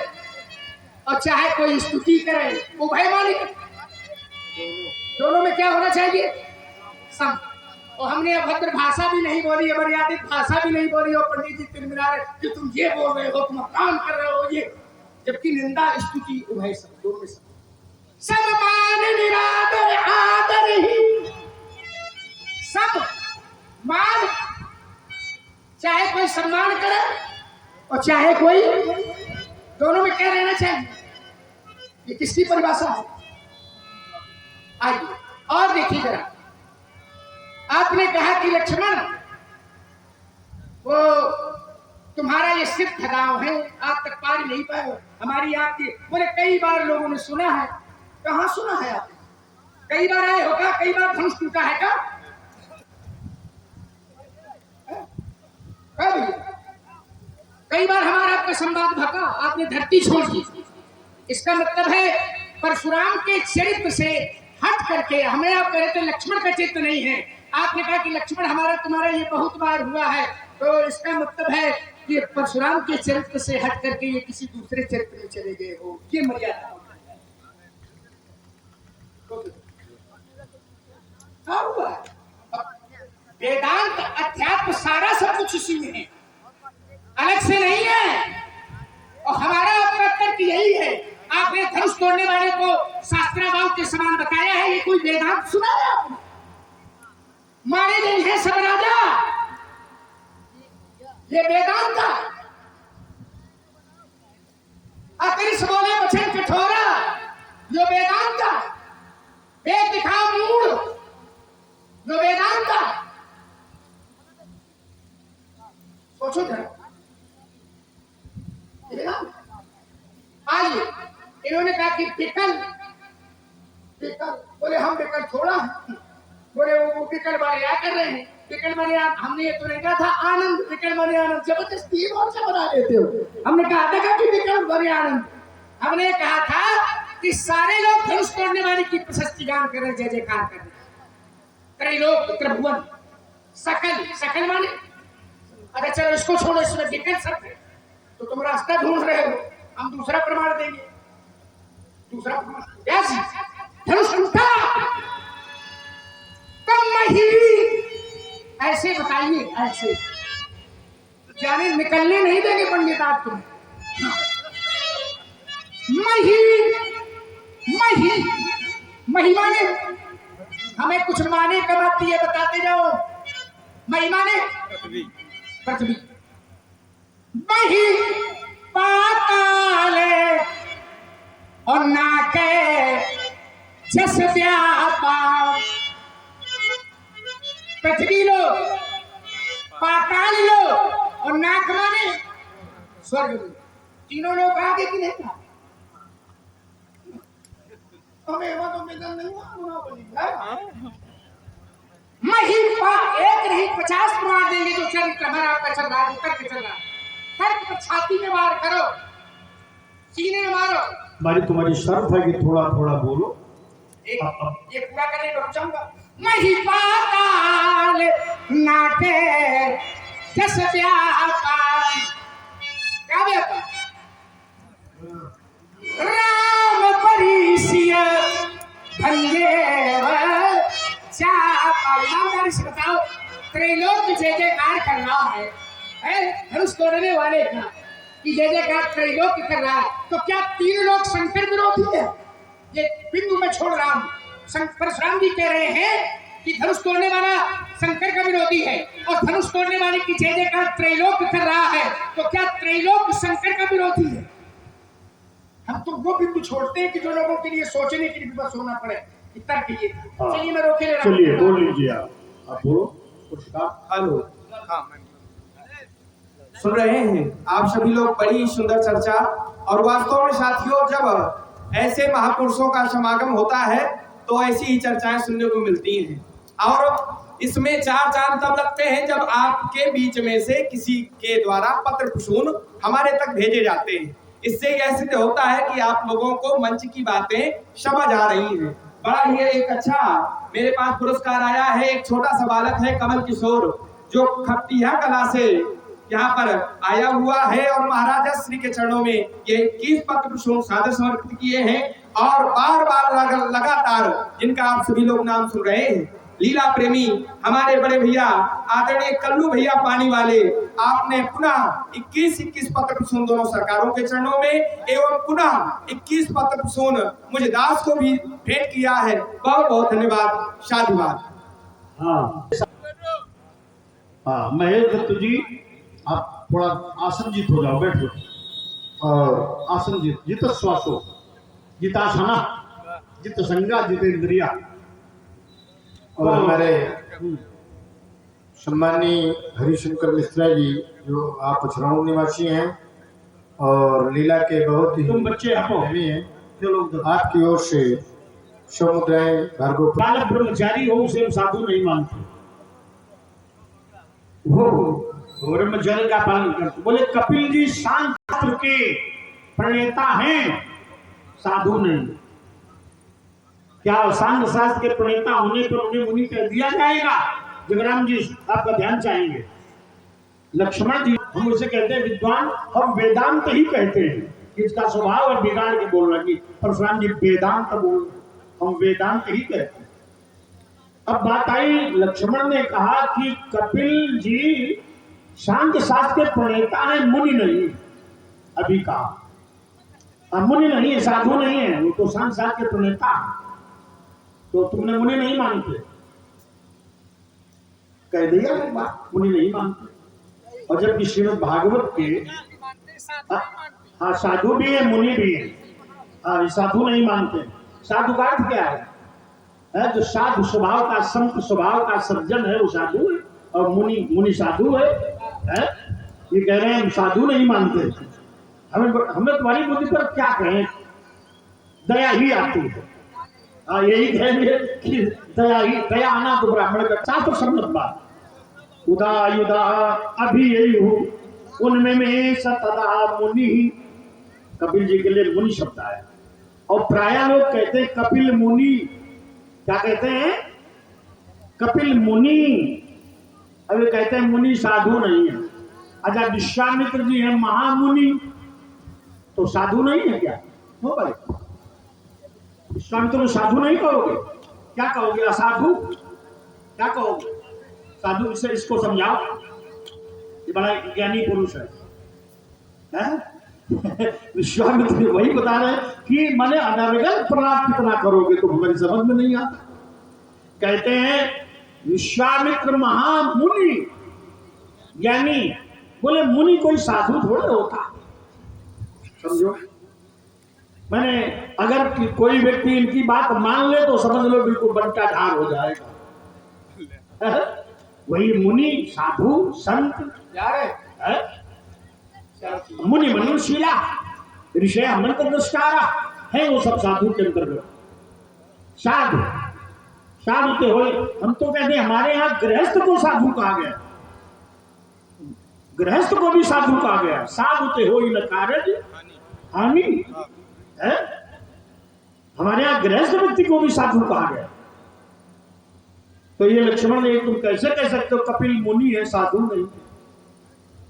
और चाहे कोई स्तुति करे, उभय माने दोनों में क्या होना चाहिए? सम। और हमने अभद्र भाषा भी नहीं बोली, अमर्यादित भाषा भी नहीं बोली, और पंडित जी तिरमिरा रहे कि तुम ये बोल रहे हो, तुम काम कर रहे हो, ये, जबकि निंदा स्तुति उभय सब, दोनों में सब मान निरादर आदर ही, सब मान, चाहे कोई सम्मान करे और चाहे कोई, दोनों में क्या रहना चाहिए? ये किसकी परिभाषा है? आइए और देखिए जरा, आपने कहा कि लक्ष्मण वो तुम्हारा ये सिद्ध गांव है, आप तक पार नहीं पाए, हमारी आपकी, बोले कई बार लोगों ने सुना है। कहाँ सुना है आपने? कई बार आए हो क्या? कई बार धनुष टूटा है क्या? कई बार हमारा आपका संवाद भका, आपने धरती छोड़ दी। इसका मतलब है परशुराम के चरित्र से हट करके हमें आप कह रहे थे लक्ष्मण का चरित्र नहीं है, आपने कहा कि लक्ष्मण हमारा तुम्हारा ये बहुत बार हुआ है, तो इसका मतलब है कि परशुराम के चरित्र से हट करके ये किसी दूसरे चरित्र में चले गए हो, ये मर्यादा हुआ। वेदांत अध्यात्म सारा सब कुछ इसी में है, अलग से नहीं है। और हमारा आपका तर्क यही है, आपने धनुष तोड़ने वाले को शास्त्राभाव के समान बताया है, ये कोई वेदांत सुना है आपने? मारे गए हैं सब राजा, ये वेदांत था। अकरिस बोले वचन कठोरा, जो वेदांत था। वेद दिखा मूढ़, जो वेदांत था। सोचो जरा, आइए, इन्होंने कहा कि विकल, विकल बोले हम विकल थोड़ा, बोले वो विकल वाले क्या कर रहे हैं? विकल माने हमने ये तो नहीं कहा था आनंद, विकल माने आनंद, जबरदस्ती और से बना देते हो। हमने कहा था कि विकल माने आनंद, हमने कहा था कि सारे लोग धनुष तोड़ने वाले की प्रशस्ति गान कर रहे, जय जयकार कर रहे, त्रैलोक त्रिभुवन सकल, सकल माने अच्छा चलो इसको छोड़ो, इसमें विकल शब्द है, तो तुम रास्ता ढूंढ रहे हो, हम दूसरा प्रमाण देंगे। दूसरा प्रमाण धनुष टूटा कम नहीं, ऐसे बताइए, ऐसे जाने निकलने नहीं देंगे पंडित आप तुम। मही, मही, महिमा ने हमें कुछ माने कब आती है बताते जाओ। महिमा ने पृथ्वी, मही पाताले और नाके जस व्यापार, पृथ्वी लो, पाताल लो और नाक माने स्वर्ग लो, तीनों लोग आगे कि नहीं? हमें वो तो मिलन नहीं हुआ। महिपा एक नहीं 50 प्रमाण देंगे जो चरित्र हमारा आपका चल रहा है, तर्क चल रहा है। तर्क पर छाती में वार करो, सीने में मारो। भाई तुम्हारी शर्त है कि थोड़ा थोड़ा बोलो। ये पूरा करने को चाहूंगा। महिपाताल नाटे जस व्यापार, क्या व्यापार? राम परिसिय भंगे से बताओ, त्रैलोक जय जयकार कर रहा है धनुष तोड़ने वाले का कि जय जयकार त्रैलोक कर रहा है, तो क्या तीन लोग शंकर विरोधी है? ये बिंदु में छोड़ रहा हूं। परशुराम जी कह रहे हैं कि धनुष तोड़ने वाला शंकर का विरोधी है और धनुष तोड़ने वाले की जय जयकार त्रैलोक कर रहा है, तो क्या त्रैलोक शंकर का विरोधी है? हम तो वो बिंदु छोड़ते हैं कि जो लोगों के लिए सोचने के लिए बस होना पड़े। तर्क ये चलिए मैं रोके ले रहा हूं। चलिए बोल लीजिए आप बोलो कुछ कहा। हेलो, सुन रहे हैं आप सभी लोग बड़ी सुंदर चर्चा। और वास्तव में साथियों, जब ऐसे महापुरुषों का समागम होता है तो ऐसी ही चर्चाएं सुनने को मिलती हैं। और इसमें 4 चांद तब लगते हैं जब आपके बीच में से किसी के द्वारा पत्र प्रसून हमारे तक भेजे जाते हैं। इससे यह सिद्ध होता है कि आप लोगों को मंच की बातें समझ आ रही हैं। बड़ा ही एक अच्छा मेरे पास पुरस्कार आया है। एक छोटा सा बालक है कमल किशोर, जो खपटिया कला से यहाँ पर आया हुआ है और महाराजा श्री के चरणों में ये 21 पत्र प्रसून सादर समर्पित किए हैं। और बार बार लगातार जिनका आप सभी लोग नाम सुन रहे हैं, लीला प्रेमी हमारे बड़े भैया आदरणीय कल्लू भैया पानी वाले, आपने पुनः 21 पत्र प्रसून दोनों सरकारों के चरणों में एवं पुनः 21 पत्र प्रसून मुझे दास को भी भेंट किया है। बहुत बहुत धन्यवाद, साधुवाद। हाँ महेश दत्त जी, आप थोड़ा आसनजीत हो जाओ, बैठो और आसनजीत। जित श्वासो जितासना जित संज्ञा जितेंद्रिया। और हमारे सम्मानीय हरिशंकर मिश्रा जी, जो आप पछराऊ निवासी हैं और लीला के बहुत ही तुम बच्चे प्रेमी हैं, चलो आपकी ओर से समुदाय भार्गव बालक ब्रह्मचारी हो उसे हम साधु नहीं मानते, वो ब्रह्मचर्य का पालन करते। बोले कपिल जी शास्त्र के प्रणेता हैं, साधु नहीं। क्या सांग शास्त्र के प्रणेता होने पर उन्हें मुनि कह दिया जाएगा? जगराम जी आपका ध्यान चाहेंगे। लक्ष्मण जी हम उसे कहते हैं विद्वान, हम वेदांत ही कहते हैं। इसका स्वभाव है बिगाड़ के बोलना की परशुराम जी वेदांत बोल, हम वेदांत ही कहते हैं। अब बात आई, लक्ष्मण ने कहा कि कपिल जी शांत शास्त्र के प्रणेता है, मुनि नहीं। अभी कहा मुनि नहीं है, साधु नहीं है, वो तो शांत शास्त्र के प्रणेता है, तो तुमने मुनि नहीं मानते, कह दिया एक बात, मुनि नहीं मानते। और जबकि श्रीमद् भागवत के हाँ साधु भी है मुनि भी है, हाँ साधु नहीं मानते। साधु का अर्थ क्या है? जो साधु स्वभाव का, संत स्वभाव का सज्जन है वो साधु है, और मुनि साधु है। ये कह रहे हैं हम साधु नहीं मानते। हमें तुम्हारी बुद्धि पर क्या कहें, दया ही आती है। यही कहेंगे कि दया आना तो ब्राह्मण का शास्त्र सम्मत बात। उदा युदा अभी यही हो उनमें में सतदा मुनि। कपिल जी के लिए मुनि शब्द आया। और प्राय लोग कहते हैं कपिल मुनि, क्या कहते हैं? कपिल मुनि। अभी कहते हैं मुनि साधु नहीं है। अच्छा विश्वामित्र जी हैं महामुनि, तो साधु नहीं है क्या? हो भाई, विश्वामित्र को साधु नहीं कहोगे, क्या कहोगे? असाधु क्या कहोगे? साधु इसे इसको समझाओ, ये बड़ा ज्ञानी पुरुष है। विश्वामित्र वही बता रहे हैं कि मैंने अनर्गल प्रलाप कितना करोगे तो हमारी समझ में नहीं आता। कहते हैं विश्वामित्र महामुनि ज्ञानी। बोले मुनि कोई साधु थोड़े होता, समझो। मैंने अगर कोई व्यक्ति इनकी बात मान ले तो समझ लो बिल्कुल बनता ढार हो जाएगा। वही मुनि साधु संत मुनि मनुष्यला ऋषि अमृत दृष्टारा है, वो सब साधु के अंतर्गत। साधु साधु तो हो, हम तो कहते हैं हमारे यहाँ गृहस्थ को साधु कहा गया, गृहस्थ को भी साधु कहा गया। साधु ते हो न कार्य हानि है, हमारे यहाँ गृहस्थ व्यक्ति को भी साधु कहा गया। तो ये लक्ष्मण ने तुम कैसे कह सकते हो कपिल मुनि है साधु नहीं?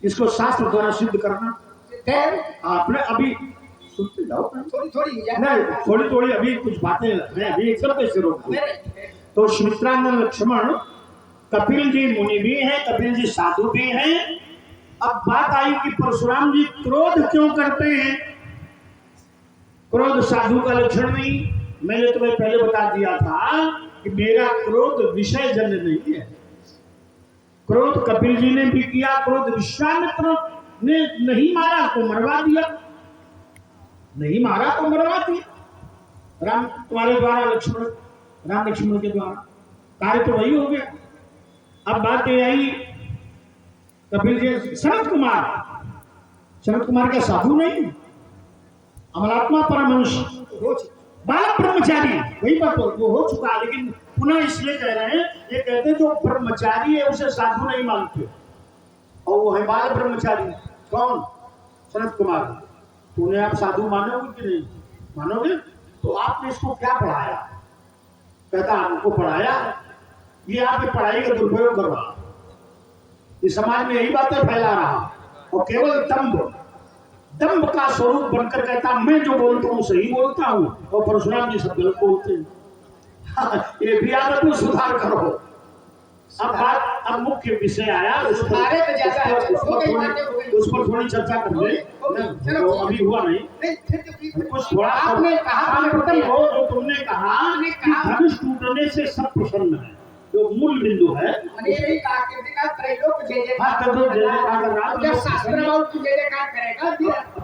इसको शास्त्र द्वारा सिद्ध करना। आपने अभी सुनते जाओ, थोड़ी थोड़ी अभी कुछ बातें हैं, अभी एकदम कैसे रोक दो। तो सुमित्रानंद लक्ष्मण कपिल जी मुनि भी हैं, कपिल जी साधु भी हैं। अब बात आई कि परशुराम जी क्रोध क्यों करते हैं? क्रोध साधु का लक्षण नहीं। मैंने तुम्हें पहले बता दिया था कि मेरा क्रोध विषय जन्य नहीं है। क्रोध कपिल जी ने भी किया, क्रोध विश्वामित्र ने नहीं मारा तो मरवा दिया, नहीं मारा तो मरवा दिया। राम तुम्हारे द्वारा लक्ष्मण, राम लक्ष्मण के द्वारा कार्य तो वही हो गया। अब बात ये आई कपिल जी, सनत कुमार क्या साधु नहीं? अमलात्मा परमहंस बालक ब्रह्मचारी वही बात वो हो चुका, लेकिन पुनः इसलिए कह रहे हैं, ये कहते हैं जो ब्रह्मचारी है उसे साधु नहीं मानते, और वो है बाल ब्रह्मचारी। कौन? सनत कुमार। तो उन्हें आप साधु मानोगे कि नहीं मानोगे? तो आपने इसको क्या पढ़ाया? कहता आपको पढ़ाया, ये आपने पढ़ाई का दुरुपयोग कर रहा, इस समाज में यही बातें फैला रहा, और केवल दम्भ का स्वरूप बनकर कहता मैं जो बोलता हूँ सही बोलता हूँ, और परशुराम जी सब गलत बोलते हैं। ये भी आदत में सुधार करो। अब मुख्य विषय आया, उस पर थोड़ी चर्चा कर ले, तो अभी हुआ नहीं कुछ थोड़ा। आपने कहा जो तुमने कहा कि धनुष टूटने से सब प्रसन्न है, जो मूल बिंदु है।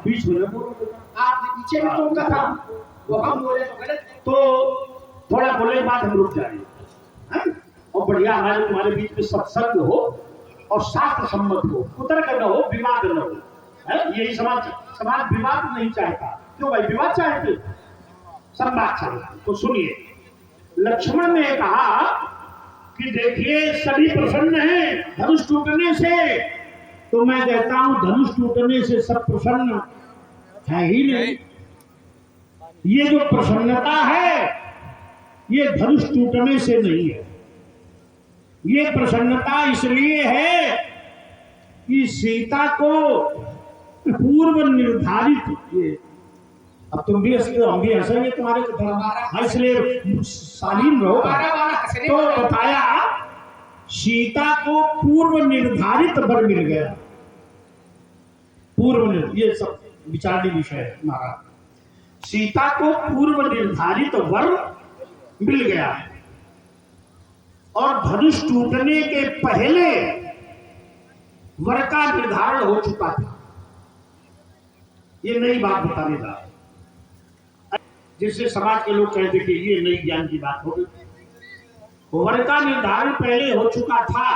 बीच में आपने पीछे में तो था, वो हम बोले तो गलत, तो थोड़ा बोले बात हम रुक जाएंगे, और बढ़िया हमारे तुम्हारे बीच में सत्संग हो और शास्त्र सम्मत हो, कुतर्क न हो, विवाद न हो, यही समाज विवाद नहीं चाहता। क्यों भाई? विवाद चाहते, संवाद चाहता। तो सुनिए, लक्ष्मण ने कहा कि देखिए सभी प्रसन्न हैं धनुष टूटने से, तो मैं कहता हूं धनुष टूटने से सब प्रसन्न है ही नहीं। ये जो प्रसन्नता है ये धनुष टूटने से नहीं है, ये प्रसन्नता इसलिए है कि सीता को पूर्व निर्धारित, ये अब तुम भी हंसते हो हम भी हंसेंगे तुम्हारे को, इसलिए शालीन रहो। तो बताया सीता को पूर्व निर्धारित वर मिल गया, ये सब विचारणी विषय है महाराज। सीता को पूर्व निर्धारित वर मिल गया, और धनुष टूटने के पहले वर का निर्धारण हो चुका था। ये नई बात बताने जा, जिससे समाज के लोग कहते कि ये नई ज्ञान की बात हो गई। वर का निर्धारण पहले हो चुका था।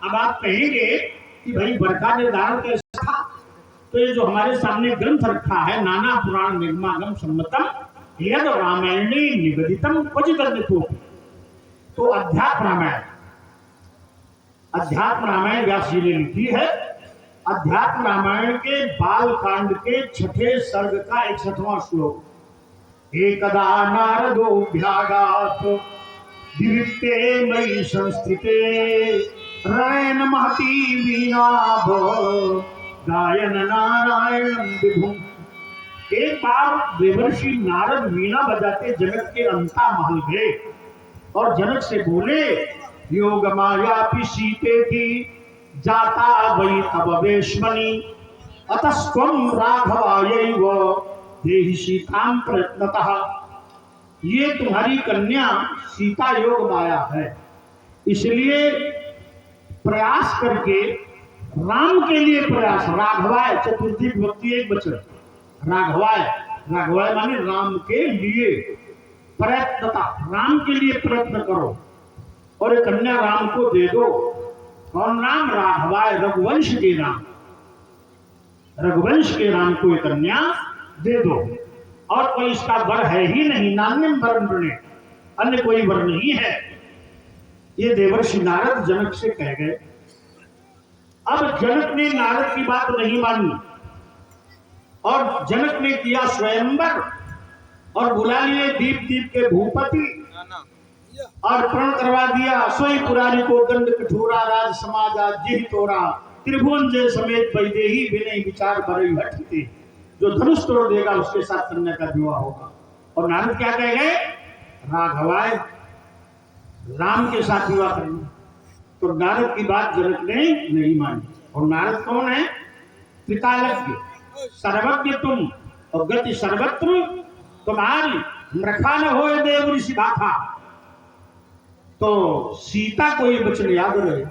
अब आप कहेंगे कि भाई वर का निर्धारण कैसा था? तो ये जो हमारे सामने ग्रंथ रखा है, नाना पुराण निर्मागम सम्मतम यद रामायणे निगदितम क्वचिदन्यतो, तो अध्यात्म रामायण व्यास जी ने लिखी है। अध्यात्म रामायण के बाल कांड के 6ठे सर्ग का 61वां श्लोक, एकदा नारदोऽभ्यागात् दिवित्ते मयि संस्थिते रयन महती वीणाभ गायन नारायणं विभुम्। एक बार देवर्षि नारद वीणा बजाते जनक के अंता महल गए, और जनक से बोले योग माया सीते थी जाता वही तब वेश्मनि अतस्त्वं राघवायैव देहि सीतां प्रयत्नतः। ये तुम्हारी कन्या सीता योग माया है, इसलिए प्रयास करके राम के लिए प्रयास, राघवाय चतुर्थी विभक्ति एक वचन, राघवाय माने राम के लिए प्रयत्नता, राम के लिए प्रयत्न करो, और एक कन्या राम को दे दो। कौन राम? राघवाय, रघुवंश के राम, रघुवंश के राम को एक कन्या दे दो। और कोई इसका वर है ही नहीं, नान्यम वर्ण, अन्य कोई वर नहीं है। ये देवर्षि नारद जनक से कह गए। अब जनक ने नारद की बात नहीं मानी, और जनक ने किया स्वयंवर, और बुला लिए दीप के भूपति, और प्रण करवा दिया सोई पुरारी को दंड कठोरा राज समाजा जिहि तोरा त्रिभुवन जय समेत वैदेही विनय विचार बरई हटते। जो धनुष तोड़ देगा उसके साथ कन्या का विवाह होगा। और नारद क्या कह गए? राघवाय, राम के साथ विवाह करना। तो नारद की बात जनक ने नहीं मानी। और नारद कौन है? त्रिकालज्ञ, सर्वज्ञ तुम, और गति सर्वत्र तुम्हारी, रखा न हो देव ऋषि भाखा। तो सीता को ये वचन याद रहे,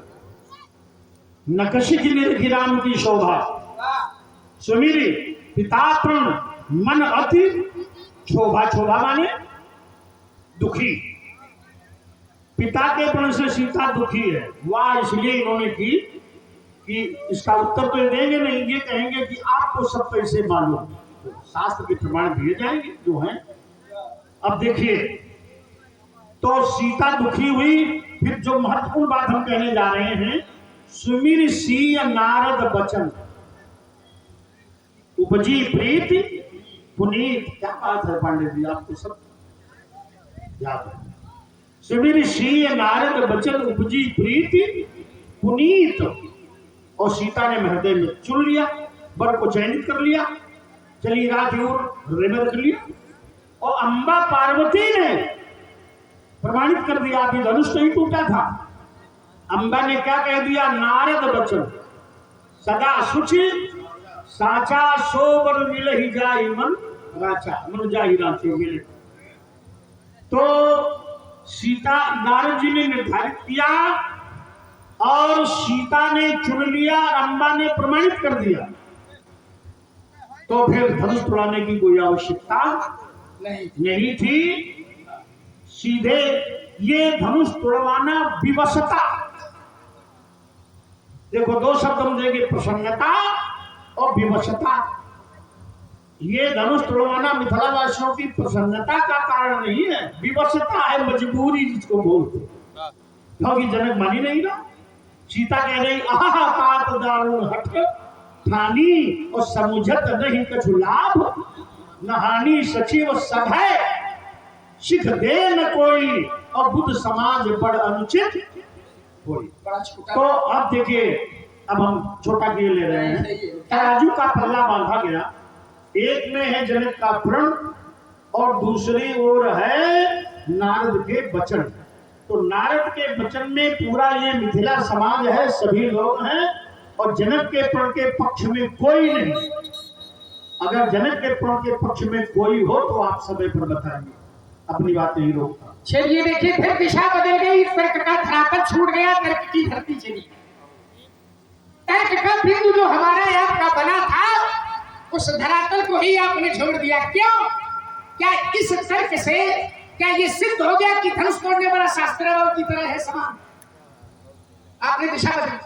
नकशिक निरखी राम की शोभा, सुमिरी पिता प्रण मन अति शोभा। शोभा माने दुखी, पिता के प्रण से सीता दुखी है। वाह इसलिए इन्होंने की कि इसका उत्तर तो देंगे नहीं, ये कहेंगे कि आपको सब पैसे मालूम, तो शास्त्र के प्रमाण दिए जाएंगे जो हैं। अब देखिए, तो सीता दुखी हुई। फिर जो महत्वपूर्ण बात हम कहने जा रहे हैं, सुमिर सिय नारद बचन उपजी प्रीति पुनीत। क्या बात है पांडे जी, आपको सब याद है। सुमिर सिय नारद बचन उपजी प्रीति पुनीत। और सीता ने हृदय में चुन लिया, वर को चयनित कर लिया, चली रात और हृदय कर लिया। और अंबा पार्वती ने प्रमाणित कर दिया, अभी धनुष नहीं टूटा था। अंबा ने क्या कह दिया, नारद बचन सदा शुचि साचा सोबर मिल ही जाई मन राचा, मन जाहि राचे मिले। तो सीता, नारद जी ने निर्धारित किया और सीता ने चुन लिया, अंबा ने प्रमाणित कर दिया। तो फिर धनुष तोड़ाने की कोई आवश्यकता नहीं थी। सीधे ये धनुष तोड़वाना विवशता। देखो, दो शब्द हम देंगे, प्रसन्नता और विवशता। ये धनुष तोड़वाना मिथिला वासियों की प्रसन्नता का कारण नहीं है, विवशता है, मजबूरी जिसको बोलते। क्योंकि जनक मानी नहीं ना। सीता कह रही, आहा तात दारुण हट ठानी और समुझत नहीं कछु लाभ, नहानी सचिव सब है सिख दे न कोई, और बुद्ध समाज बड़ अनुचित कोई। तो अब देखिए, अब हम छोटा किए ले रहे हैं। तराजू का पल्ला बांधा गया, एक में है जनक का प्रण और दूसरी ओर है नारद के वचन। तो नारद के वचन में पूरा ये मिथिला समाज है, सभी लोग हैं, और जनक के प्रण के पक्ष में कोई नहीं। अगर जनक के प्रण के पक्ष में कोई हो तो आप समय पर बताएंगे, अपनी बात नहीं रोकता। चलिए देखिए, फिर दिशा बदल गई, तर्क का धरातल छूट गया, तर्क की धरती चली। तर्क का बिंदु जो हमारा आपका बना था, उस धरातल को ही आपने छोड़ दिया। क्यों? क्या इस तर्क से क्या ये सिद्ध हो गया कि धनुष तोड़ने वाला शास्त्रार्थ की तरह है समान? आपने दिशा बदली,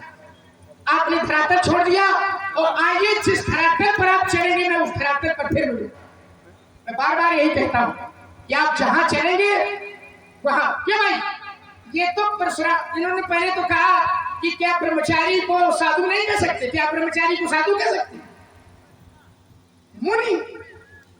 आपने धरातल छोड़ दिया, और आइए जिस धरातल पर आप चलेंगे, मैं उस धरातल पर फिर मिलूं। मैं बार बार यही कहता हूं कि आप जहां चलेंगे वहां। क्यों भाई, ये तो परशुराम, इन्होंने पहले तो कहा कि क्या ब्रह्मचारी को साधु नहीं कह सकते? क्या ब्रह्मचारी को साधु कह सकते? मुनि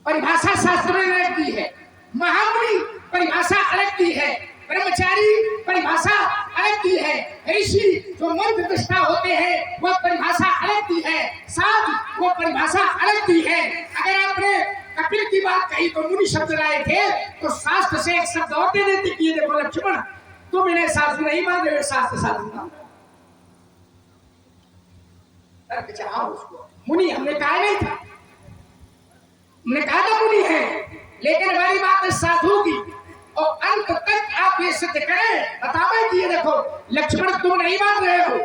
परिभाषा शास्त्र में अलग दी है, महामुनि परिभाषा अलग दी है, ब्रह्मचारी परिभाषा अलग दी है, ऋषि जो मंत्र दृष्टा होते हैं वो परिभाषा अलग दी है, साधु वो परिभाषा अलग दी है। अगर आपने कपिल की बात कही तो मुनि शब्द लाए थे, तो शास्त्र से एक शब्द और दे देते कि ये देखो लक्ष्मण, तुम इन्हें साधु नहीं मान रहे, शास्त्र साधु मान रहे। उसको मुनि हमने कहा नहीं था, हमने कहा था मुनि है, लेकिन हमारी बात है साधु की। और अंत तक आप ये सिद्ध करें, बतावे कि ये देखो लक्ष्मण तुम नहीं मान रहे हो,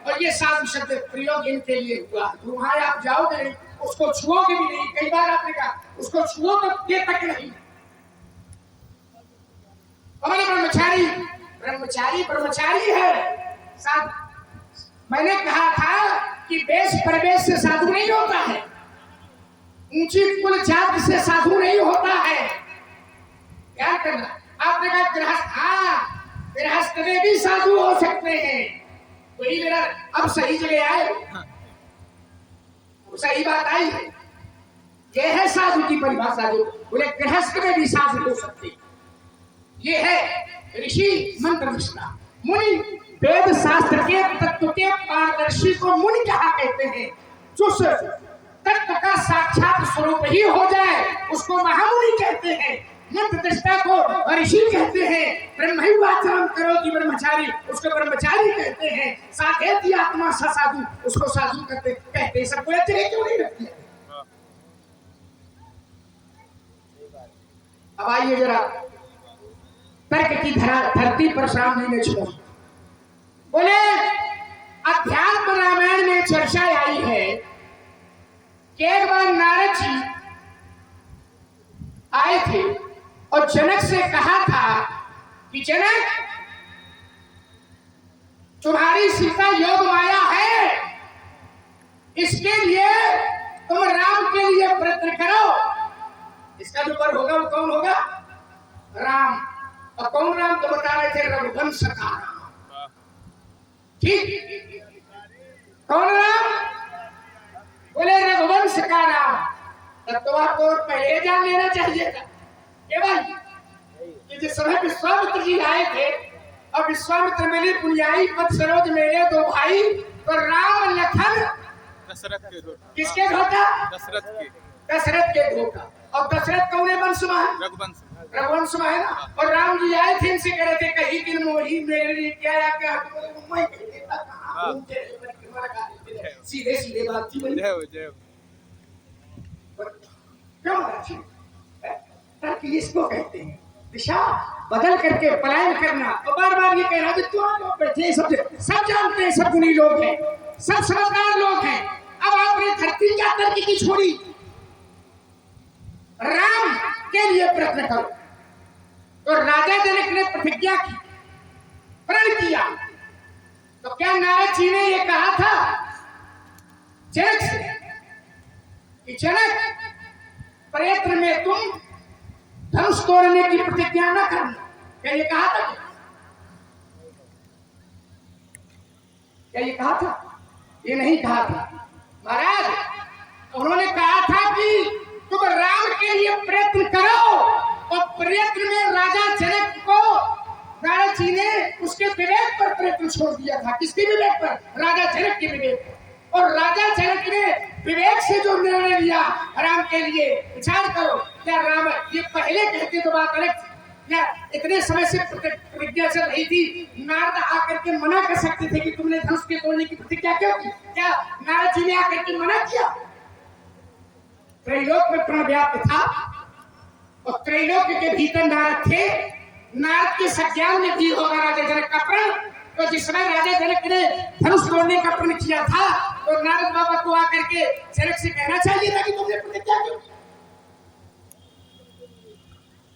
और ये साधु शब्द प्रयोग इनके लिए हुआ। तो वहां आप जाओगे नहीं, उसको छुओगे भी नहीं। कई बार आपने कहा उसको छुओ तो ये तक नहीं। हमारे ब्रह्मचारी ब्रह्मचारी है साधु। मैंने कहा था कि वेश प्रवेश से साधु नहीं होता है, ऊंची कुल जात से साधु नहीं होता है। क्या करना? आपने कहा गृहस्थ, हाँ गृहस्थ में भी साधु हो सकते हैं। तो ये मेरा अब सही जगह आए, सही बात आई है। ये है साधु की परिभाषा, जो बोले गृहस्थ में भी साधु हो सकते। ये है ऋषि मंत्र निष्ठा। मुनि वेद शास्त्र के तत्व के पारदर्शी को मुनि कहा कहते हैं। जो तत्व का साक्षात स्वरूप ही हो जाए उसको महामुनि कहते हैं। मंत्र दृष्टा को ऋषि कहते हैं। ब्रह्मवाचन करो कि ब्रह्मचारी, उसको ब्रह्मचारी कहते हैं। साधेति आत्मा सा साधु, उसको साधु कहते हैं। सबको अच्छे क्यों नहीं रखते? अब आइए जरा तर्क की धरती पर श्याम जी ने छोड़ बोले, अध्यात्म रामायण में चर्चा आई है कि एक बार नारद जी आए थे और जनक से कहा था कि जनक तुम्हारी सीता योग माया है, इसके लिए तुम राम के लिए प्रयत्न करो। इसका जो वर होगा वो कौन होगा? राम। और कौन राम? तो बता रहे थे रघुवंश का राम। ठीक, कौन राम? बोले रघुवंश का राम। तब तो आपको पहले जान लेना चाहिए था कि भाई कि जिस समय विश्वामित्र जी आए थे और विश्वामित्र मेरे पुण्याई पद सरोज मेरे दो भाई, तो राम लखन दशरथ के दो, किसके धोखा? दशरथ के, दशरथ के धोखा। और दशरथ कौन है? वंश में है, रघुवंश, रघुवंश में है ना। और राम जी आए थे, इनसे कह रहे थे कहीं कि मोही मेरी क्या क्या मैं कह देता कहां घूमते रहे, परिक्रमा का सीधे सीधे बात थी भाई। जय हो जय हो। क्यों अच्छी? ताकि इसको कहते हैं दिशा बदल करके पलायन करना। और बार बार ये कहना कि तुम लोग बैठे सब जानते हैं, सब गुणी लोग हैं, सब समझदार लोग हैं। अब आपने धरती क्या करके की छोड़ी? राम के लिए प्रयत्न करो। तो राजा जनक ने प्रतिज्ञा की, प्रण किया। तो क्या नारद जी ने ये कहा था जनक से कि जनक प्रयत्न में तुम धनुष तोड़ने की प्रतिज्ञा न करना? क्या ये कहा था? क्या ये कहा था? ये नहीं कहा था महाराज। उन्होंने कहा था कि तुम राम के लिए प्रयत्न करो। और प्रयत्न में राजा जनक को नारद जी ने उसके विवेक पर प्रयत्न छोड़ दिया था। किसके विवेक पर? राजा जनक के विवेक पर। और राजा जनक ने विवेक से जो निर्णय लिया राम के लिए, विचार करो। क्या राम ये पहले कहते तो बात अलग थी, या इतने समय से प्रतिज्ञा चल रही थी, नारद आकर के मना कर सकते थे कि तुमने धनुष के तोड़ने की प्रतिज्ञा क्यों की? क्या नारद जी ने आकर के मना किया? त्रैलोक में प्रण व्याप्त था और त्रैलोक के भीतर नारद थे। नारद के संज्ञान में भी होगा राजा जनक का प्रण। तो जिस समय राजा जनक ने धनुष तोड़ने का प्रण किया था, तो नारद बाबा को आकर के जनक से कहना चाहिए था कि तुमने प्रतिज्ञा क्यों की?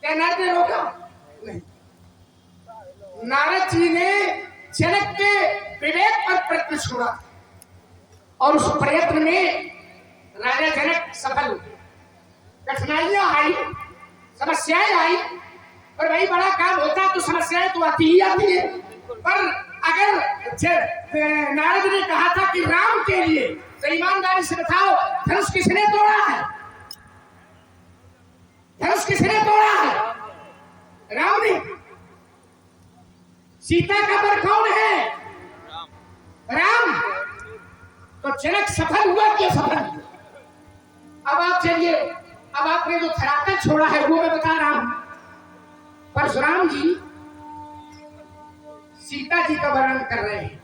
क्या नारद ने रोका? नहीं। नारद जी ने जनक के विवेक पर प्रयत्न छोड़ा और उस प्रयत्न में राजा जनक सफल हुए। कठिनाइयां आई, समस्याएं आई, पर भाई बड़ा काम होता तो समस्याएं तो आती ही आती है। पर अगर नारद ने कहा था कि राम के लिए, तो ईमानदारी से बताओ धनुष किसने तोड़ा है? धनुष किसने तोड़ा है? राम ने। सीता का वर कौन है? राम। तो जनक सफल हुआ कि असफल हुआ? अब आप चलिए, अब आपने जो धरातल छोड़ा है वो मैं बता रहा हूं। परशुराम जी सीता जी का वर्णन कर रहे हैं।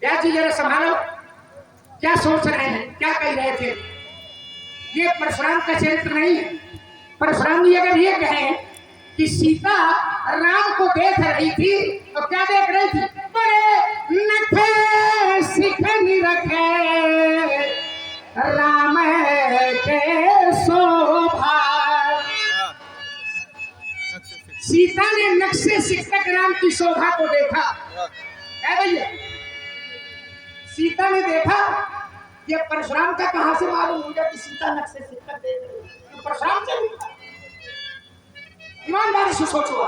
क्या जी जरा संभालो, क्या सोच रहे हैं, क्या कह रहे थे? ये परशुराम का चरित्र नहीं है। परशुराम जी अगर ये कहें कि सीता राम को देख रही थी, तो क्या देख रही थी? बड़े नखे सिखनी रखे राम के शोभा। सीता ने नक्शे शिक्षक राम की शोभा को देखा। है भैया, सीता ने देखा। ये परशुराम का कहां से मालूम हो गया कि सीता नक्शे शिक्षक देख रही है? परशुराम से ईमानदारी से सोचो,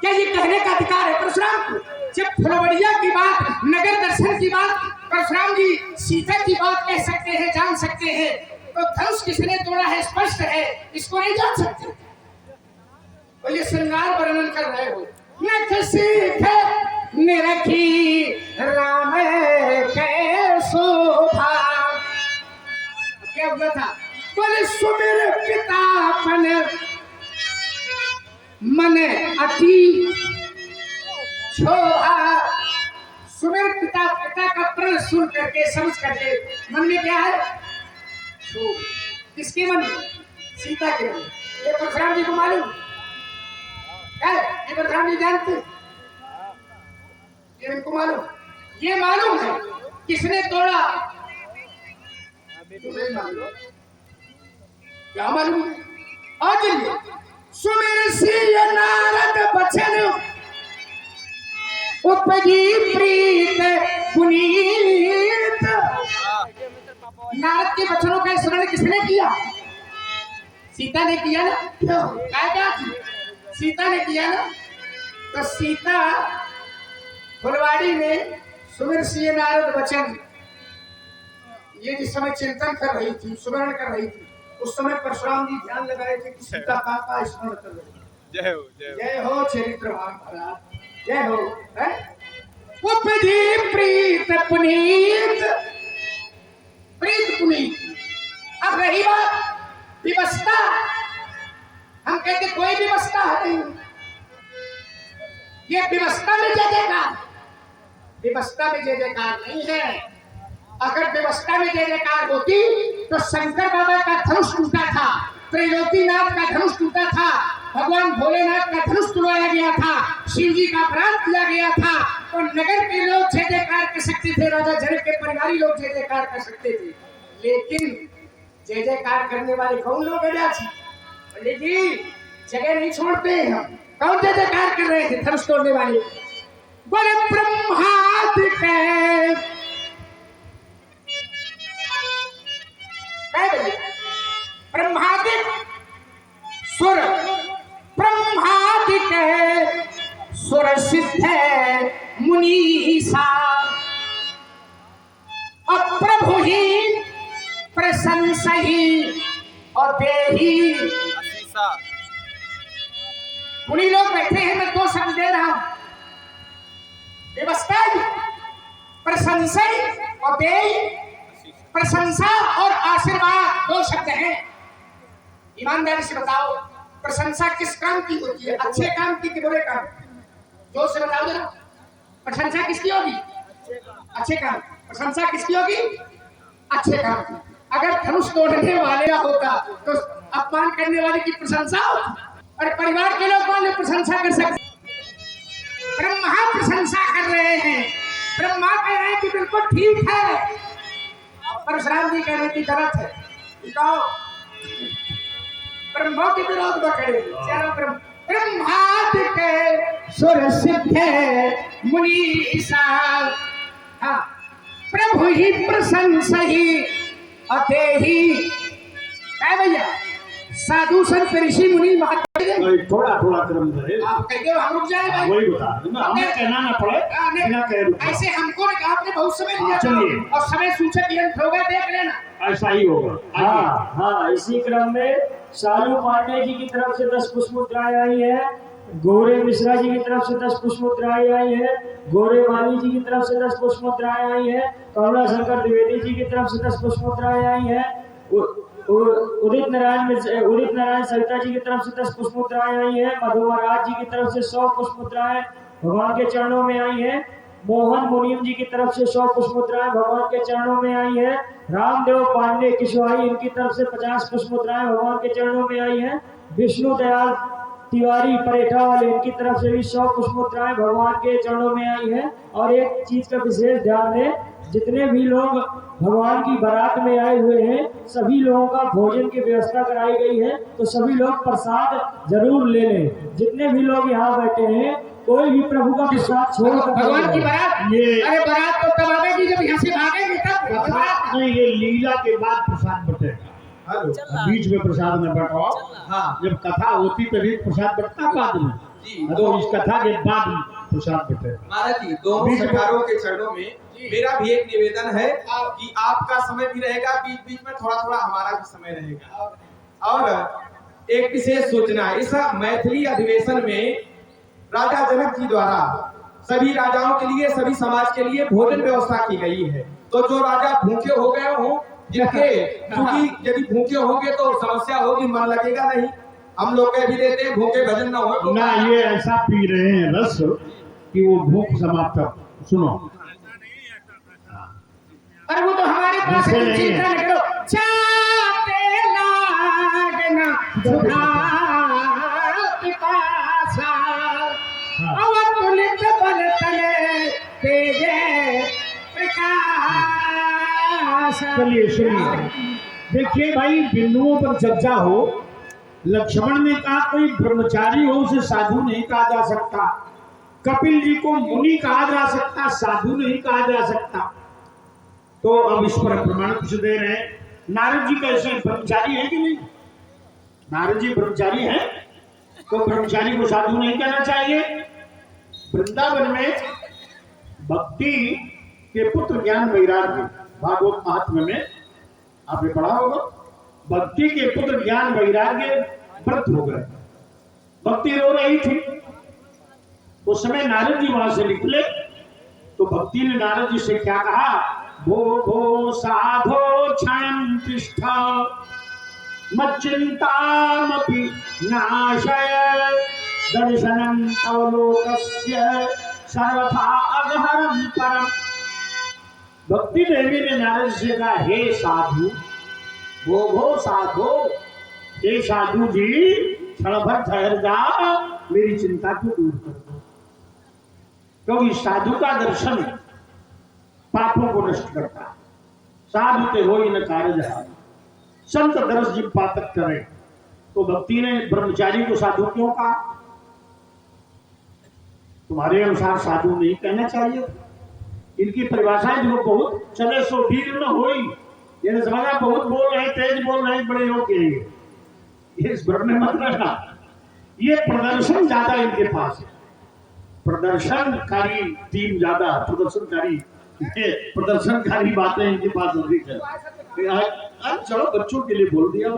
क्या ये कहने का अधिकार है परशुराम को? जब फुलवड़िया की बात, नगर दर्शन की बात, परशुराम जी सीता की बात कह सकते हैं, जान सकते हैं, तो धनुष किसने तोड़ा है स्पष्ट है, इसको नहीं जान सकते? तो ये श्रृंगार वर्णन कर रहे हो। नख सीखे निरखी राम के शोभा। क्या हुआ था? बोले सुमिर पितापन मन अति शोभा। सुमिर पिता का प्रण सुन करके, समझ करके मन में क्या है? शोभ। किसके मन में? सीता के मन में। ये परशुराम जी को मालूम है? ये परशुराम जी जानते? ये इनको मालूम? ये मालूम है किसने तोड़ा? क्या मालूम है? आज सुमिर सिय नारद बचन उपजी प्रीत पुनीत। नारद के बचनों का स्मरण किसने किया? सीता ने किया ना। क्या सीता ने किया ना, तो सीता फुलवाड़ी में सुमिर सिंह नारद वचन, ये जिस समय चिंतन कर रही थी, सुमरण कर रही थी, उस समय परशुराम जी ध्यान लगाए थे कि सीता का स्मरण कर रही है। जय हो जय हो। जय हो चरित्रवान महाराज, जय हो। उपजी प्रीत पुनीत, प्रीत पुनीत। अब रही बात व्यवस्था, हम कहते कोई व्यवस्था है नहीं, ये व्यवस्था में जय जयकार, व्यवस्था में जय जयकार नहीं है। अगर व्यवस्था में जय जयकार होती तो शंकर बाबा का धनुष टूटा था, त्रैलोकीनाथ का धनुष टूटा था, भगवान भोलेनाथ का धनुष तोड़ाया गया था, शिव जी का अपराध किया गया था, तो नगर के लोग जय जयकार कर सकते थे, राजा जनक के परिवारी लोग जय जयकार कर सकते थे। लेकिन जय जयकार करने वाले कौन लोग हैं? पंडित जी जगह नहीं छोड़ते हैं हम। कौन जय जयकार कर रहे थे? धनुष तोड़ने वाले। बोले ब्रह्मादिक ब्रह्मादिक सुर, ब्रह्मादिक सुर सिद्ध मुनीसा, और प्रभु ही प्रशंसा ही और देही। आशीषा। मुनि लोग बैठे हैं, मैं दो शब्द दे रहा हूं, व्यवस्था प्रशंसा और देही। प्रशंसा और आशीर्वाद दो शब्द हैं। ईमानदारी से बताओ, प्रशंसा किस काम की होती है? अच्छे काम की कि बुरे काम? जोर से बताओ जरा, प्रशंसा किसकी होगी? अच्छे काम। प्रशंसा किसकी होगी? अच्छे काम की। अगर धनुष तोड़ने वाले का होता तो अपमान करने वाले की प्रशंसा होती, और परिवार के लोग वाले प्रशंसा कर सकते। ब्रह्मा प्रशंसा कर रहे हैं, ब्रह्मा कह रहे हैं कि बिल्कुल ठीक है, परशुराम जी कह रहे हैं कि गलत है। बताओ, ब्रह्मा के विरोध में खड़े। ब्रह्मादिक सुर सिद्ध मुनीसा, हाँ, प्रभु ही प्रशंसा ही अतेही। क्या भैया, साधु संत ऋषि मुनि महात्मा थोड़ा थोड़ा क्रम धरे, आप कहते हो हम रुक जाए भाई, वही बता हमें कहना ना पड़े, बिना कहे रुको। ऐसे हमको ने कहा आपने बहुत समय लिया चलिए। और समय सूचक यंत्र होगा, देख लेना। ऐसा ही होगा। हाँ हाँ, इसी क्रम में शालू पांडे जी की तरफ से 10 पुष्पमुद्राएं आई है, गौरे मिश्रा जी की तरफ से 10 पुष्पमुद्राएं आई है, गौरे वाली जी की तरफ से 10 पुष्पमुद्राएं आई है, कमला शंकर द्विवेदी जी की तरफ से 10 पुष्पमुद्राएं आई है, उदित नारायण सरिता जी की तरफ से 10 पुष्पमुद्राएं आई है, मधुवराज जी की तरफ से 100 पुष्पमुद्राएं भगवान के चरणों में आई है, मोहन मुनीम जी की तरफ से 100 पुष्पमुद्राएं भगवान के चरणों में आई है, रामदेव पांडे किशोरी इनकी तरफ से 50 पुष्पमुद्राएं भगवान के चरणों में आई है, विष्णु दयाल तिवारी परेठा वाले इनकी तरफ से भी 100 पुष्पमुद्राएं भगवान के चरणों में आई है। और एक चीज का विशेष ध्यान दें, जितने भी लोग भगवान की बारात में आए हुए हैं, सभी लोगों का भोजन की व्यवस्था कराई गई है, तो सभी लोग प्रसाद जरूर ले लें। जितने भी लोग यहाँ बैठे हैं, कोई भी प्रभु का प्रसाद छोड़ भगवान की बारात, ये अरे बारात तो तब आवेगी जब यहाँ से भागेंगे तब। कथा नहीं, ये लीला के बाद प्रसाद बटेगा, बीच में प्रसाद में बंटवाओ। हाँ जब कथा होती तभी प्रसाद बंटता बाद में, जी। तो इस कथा के बाद प्रसाद बटेगा। महाराज जी, दोनों सरकारों के चरणों में मेरा भी एक निवेदन है कि आपका समय भी रहेगा, बीच बीच में थोड़ा थोड़ा हमारा भी समय रहेगा। और एक विशेष सूचना, इस मैथिली अधिवेशन में राजा जनक जी द्वारा सभी राजाओं के लिए, सभी समाज के लिए भोजन व्यवस्था की गई है। तो जो राजा भूखे हो गए हों, जिनके, क्योंकि यदि भूखे होंगे तो समस्या होगी, मन लगेगा नहीं। हम लोग कह भी देते हैं भूखे भजन न हो ना, ये ऐसा पी रहे हैं रस कि वो भूख समाप्त कर। सुनो, और वो तो हमारे पास जैसे है, नहीं चिंता है। न करो। चाहते लागना सुधा पिपासा, अवतुलित बल तले तेजे प्रकाश। चलिए सुनिए, देखिए भाई, बिंदुओं पर चर्चा हो। लक्ष्मण ने कहा कोई ब्रह्मचारी हो उसे साधु नहीं कहा जा सकता, कपिल जी को मुनि कहा जा सकता, साधु नहीं कहा जा सकता। तो अब इस पर प्रमाण कुछ दे रहे हैं। नारद जी कैसे ब्रह्मचारी है कि नहीं? नारद जी ब्रह्मचारी हैं? तो ब्रह्मचारी को साधु नहीं कहना चाहिए। वृंदावन में भक्ति के पुत्र ज्ञान वैराग्य, भागवत महात्म्य में आपने पढ़ा होगा, भक्ति के पुत्र ज्ञान वैराग्य व्रत हो गए। भक्ति रो रही थी, उस समय नारद जी वहां से निकले तो भक्ति ने नारद जी से क्या कहा, भो भो साधो क्षण तिष्ठा मच्चिंतामपि नाशय दर्शनं तव लोकस्य सर्वथा अगहरं परम। भक्ति देवी ने नारद से कहा, हे साधु, भो साधो, हे साधु जी क्षण भर ठहर जा, मेरी चिंता को दूर कर दो। क्योंकि साधु का दर्शन पापों को नष्ट करता है। साधु ते हो न कार्य संत दरस जीव पातक करे। तो भक्ति ने ब्रह्मचारी को साधु क्यों कहा? तुम्हारे अनुसार साधु नहीं कहना चाहिए। इनकी परिभाषाएं जो बहुत चले सो वीर न होई, ये समझा बहुत बोल रहे, तेज बोल रहे, बड़े योग्य है, इस भ्रम में मत रहना। ये प्रदर्शन ज्यादा इनके पास है, प्रदर्शनकारी टीम ज्यादा, प्रदर्शनकारी बातें इनके पास अधिक है। चलो बच्चों के लिए बोल दिया,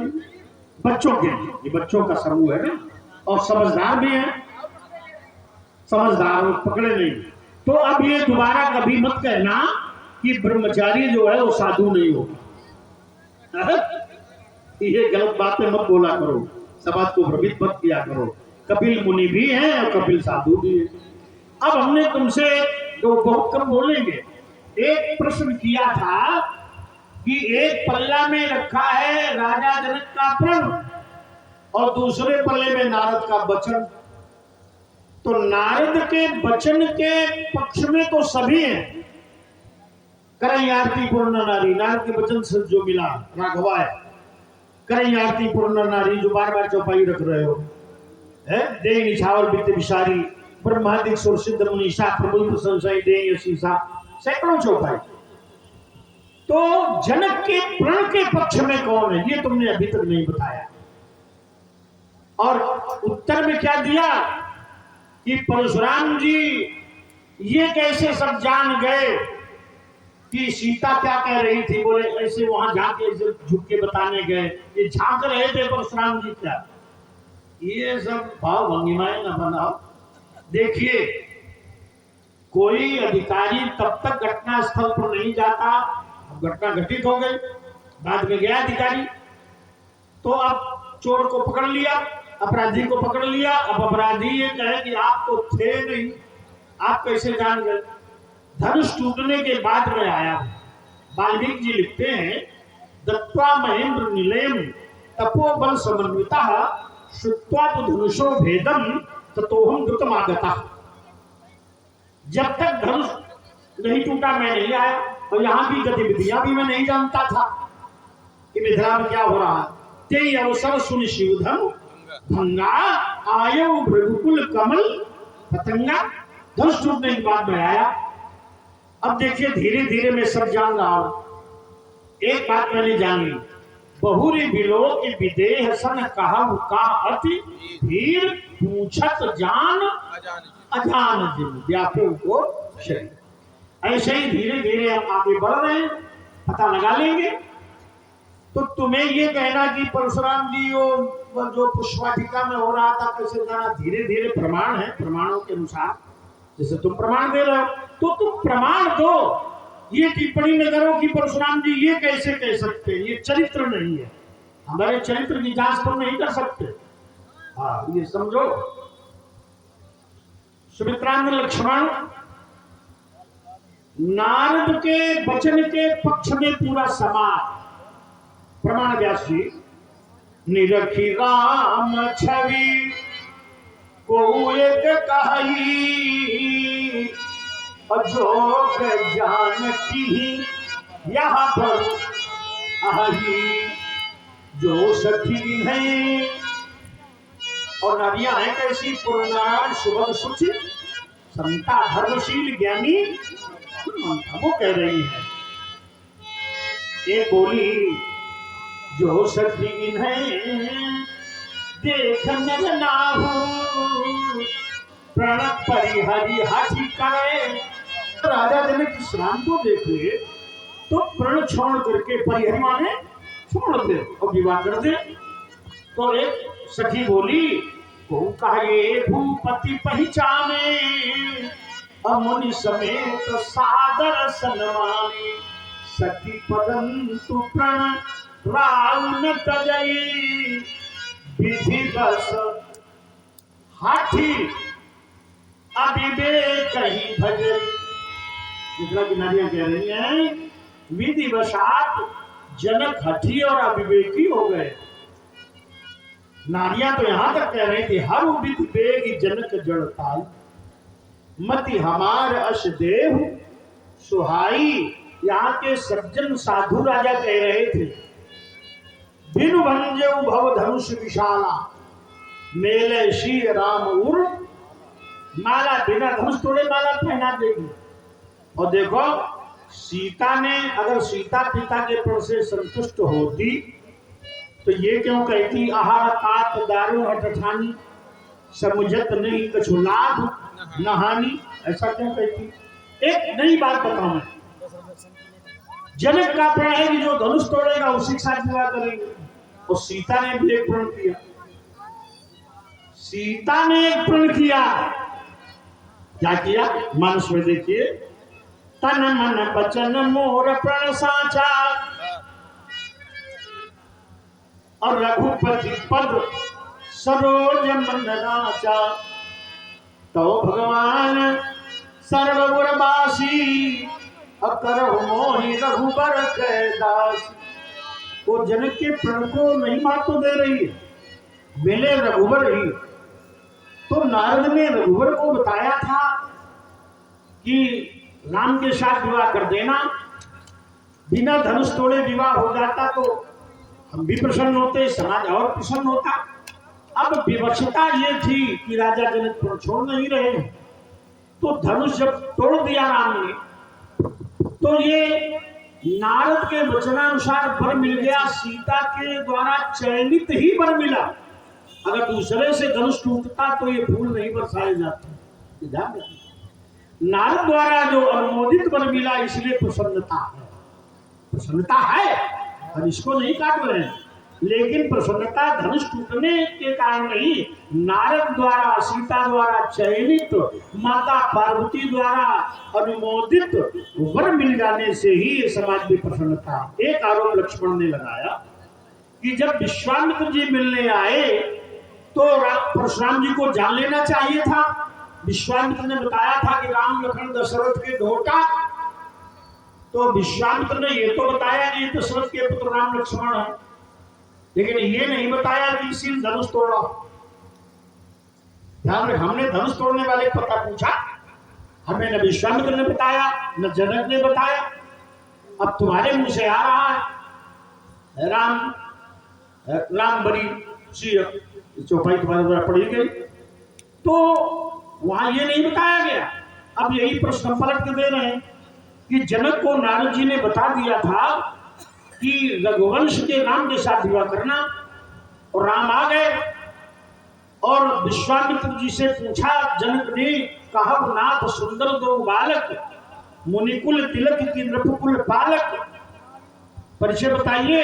बच्चों के लिए, ये बच्चों का समूह है ना, और समझदार भी है, समझदार पकड़े नहीं। तो अब ये दोबारा कभी मत कहना कि ब्रह्मचारी जो है वो साधु नहीं होगा। ये गलत बातें मत बोला करो, समाज को भ्रमित मत किया करो। कपिल मुनि भी हैं और कपिल साधु भी है। अब हमने तुमसे जो बहुत कम बोलेंगे, एक प्रश्न किया था कि एक पल्ला में रखा है राजा जनक का प्रण और दूसरे पल्ले में नारद का वचन। तो नारद के वचन के पक्ष में तो सभी हैं, करें आरती पूर्ण नारी, नारद के वचन से जो मिला राघवा है, करें आरती पूर्ण नारी, जो बार बार चौपाई रख रहे हो है, दे निछावर वित्त विशारी ब्रह्मादिक सुर सिद्ध मुनीषा प्रबुद्ध संशय दे शीशा, सैकड़ों चौपाई। तो जनक के प्रण के पक्ष में कौन है ये तुमने अभी तक नहीं बताया। और उत्तर में क्या दिया कि परशुराम जी ये कैसे सब जान गए कि सीता क्या कह रही थी। बोले ऐसे वहां जाके झुक के बताने गए, ये झांक रहे थे परशुराम जी क्या। ये सब भाव भंगिमाएं न बनाओ। देखिए, कोई अधिकारी तब तक घटना स्थल पर नहीं जाता, घटना घटित हो गई, बाद में गया अधिकारी, तो अब चोर को पकड़ लिया, अपराधी को पकड़ लिया। अब अपराधी ये कहे कि आप तो थे नहीं, आप कैसे जान गए। धनुष टूटने के बाद में आया। वाल्मीकि जी लिखते हैं, दत्वा महेंद्र निलयम तपोबल समन्विता श्रुत्वा धनुषो भेदम ततोहम द्रुतमागता। जब तक धनुष नहीं टूटा मैं नहीं आया, और यहाँ की गतिविधियां भी मैं नहीं जानता था कि मिथिला में क्या हो रहा है। ते अवसर सुन शिवधम भंगा आयो भृगुकुल कमल पतंगा। धनुष टूटने के बाद में आया। अब देखिए, धीरे धीरे मैं सब जान रहा हूं। एक बात मैंने जानी, बहुरी बिलो के विदेह सन कहा अति भीड़ पूछत जान अजान जिन व्यापो को शरीर। ऐसे ही धीरे धीरे हम आगे बढ़ रहे हैं, पता लगा लेंगे। तो तुम्हें ये कहना कि परशुराम जी वो जो पुष्पवाटिका में हो रहा था कैसे जाना, धीरे धीरे प्रमाण है, प्रमाणों के अनुसार जैसे तुम प्रमाण दे रहे हो तो तुम प्रमाण दो। ये टिप्पणी न करो कि परशुराम जी ये कैसे कह सकते हैं, ये चरित्र नहीं है, हमारे चरित्र की जांच तुम नहीं कर सकते। हाँ, ये समझो। सुमित्रा ने लक्ष्मण नारद के वचन के पक्ष में पूरा समाज। प्रमाण व्यास जी, निरखी राम छवि को एक कही, अजोग जानकी यहाँ पर आई, जो सखी है और नारियां हैं कैसी, पुरनारायण सुबह सुचि संता धर्मशील ज्ञानी, वो कह रही है। ये बोली जो सखी है देख नर नाहु प्रण परिहरि हाथी करे। राजा जनक इस राम को देख ले तो प्रण छोड़ करके परिहरि माने छोड़ दे और विवाह कर दे। तो एक सखी बोली को कहे भूपति पहचाने अमुनि समेत सादर सन्माने। सखी परंतु प्रण राव न तजई विधि बस हाथी अविवेक ही भजई। जितना की नारियां कह रही हैं विधि वशात जनक हठी और अविवेकी हो गए। नारियां तो यहां तक कह रही थी हर विधि बेग जनक जड़ताई मति हमार अश देव सुहाई। यहाँ के सज्जन साधु राजा कह रहे थे बिनु भंजे भव धनुष विशाला मेले श्री राम उर माला बिना धनुष तोड़े माला पहना देगी। और देखो सीता ने अगर सीता पिता के प्रण से संतुष्ट होती तो ये क्यों कहती आहार तात दारू हठानी समुझत नहीं कछु लाभ नहानी, ऐसा क्यों कहती। एक नई बात बताऊं मैं, जनक का प्रण है कि जो धनुष तोड़ेगा उसी के साथ विवाह करेंगे। और सीता ने भी एक प्रण किया, सीता ने एक प्रण किया। क्या किया मानस में देखिए, तन मन बचन मोर प्रण साचा और रघुपति पद सरोज मन राचा। तो भगवान सर्वगुणवासी अकरहु मोहि रघुबर के दास। वो जनक के प्रण को नहीं महत्व दे रही है, मिले रघुबर ही। तो नारद ने रघुबर को बताया था कि राम के साथ विवाह कर देना, बिना धनुष तोड़े विवाह हो जाता तो हम भी प्रसन्न होते, समाज और प्रसन्न होता। अब विवशता ये थी कि राजा जनक प्रण छोड़ नहीं रहे, तो धनुष जब तोड़ दिया राम ने तो ये नारद के वचनानुसार वर मिल गया, सीता के द्वारा चयनित ही वर मिला। अगर दूसरे से धनुष टूटता तो ये फूल नहीं बरसाए जाते। नारद द्वारा जो अनुमोदित वर मिला इसलिए प्रसन्नता है, प्रसन्नता है। हम इसको नहीं काट रहे हैं, लेकिन प्रसन्नता धनुष टूटने के कारण नहीं, नारद द्वारा सीता द्वारा चयनित माता पार्वती द्वारा अनुमोदित वर मिल जाने से ही समाज में प्रसन्नता। एक आरोप लक्ष्मण ने लगाया कि जब विश्वामित्र जी मिलने आए तो परशुराम जी को जान लेना चाहिए था। विश्वामित्र ने बताया था कि राम लखन दशरथ के ढोटा, तो विश्वामित्र ने ये तो बताया कि दशरथ के पुत्र राम लक्ष्मण है, लेकिन ये नहीं बताया कि इसी धनुष तोड़ा। ध्यान रख, हमने धनुष तोड़ने वाले पता पूछा, हमें न विश्वामित्र ने बताया न जनक ने बताया। अब तुम्हारे मुंह से आ रहा है राम बड़ी सी चौपाई तुम्हारे द्वारा पढ़ी गई, तो वहां ये नहीं बताया गया। अब यही प्रश्न पलट के दे रहे हैं कि जनक को नारद जी ने बता दिया था कि रघुवंश के राम के साथ विवाह करना, और राम आ गए। और विश्वामित्र जी से पूछा जनक ने, कहा नाथ सुंदर दो बालक मुनिकुल तिलक की नृपकुल बालक, परिचय बताइए।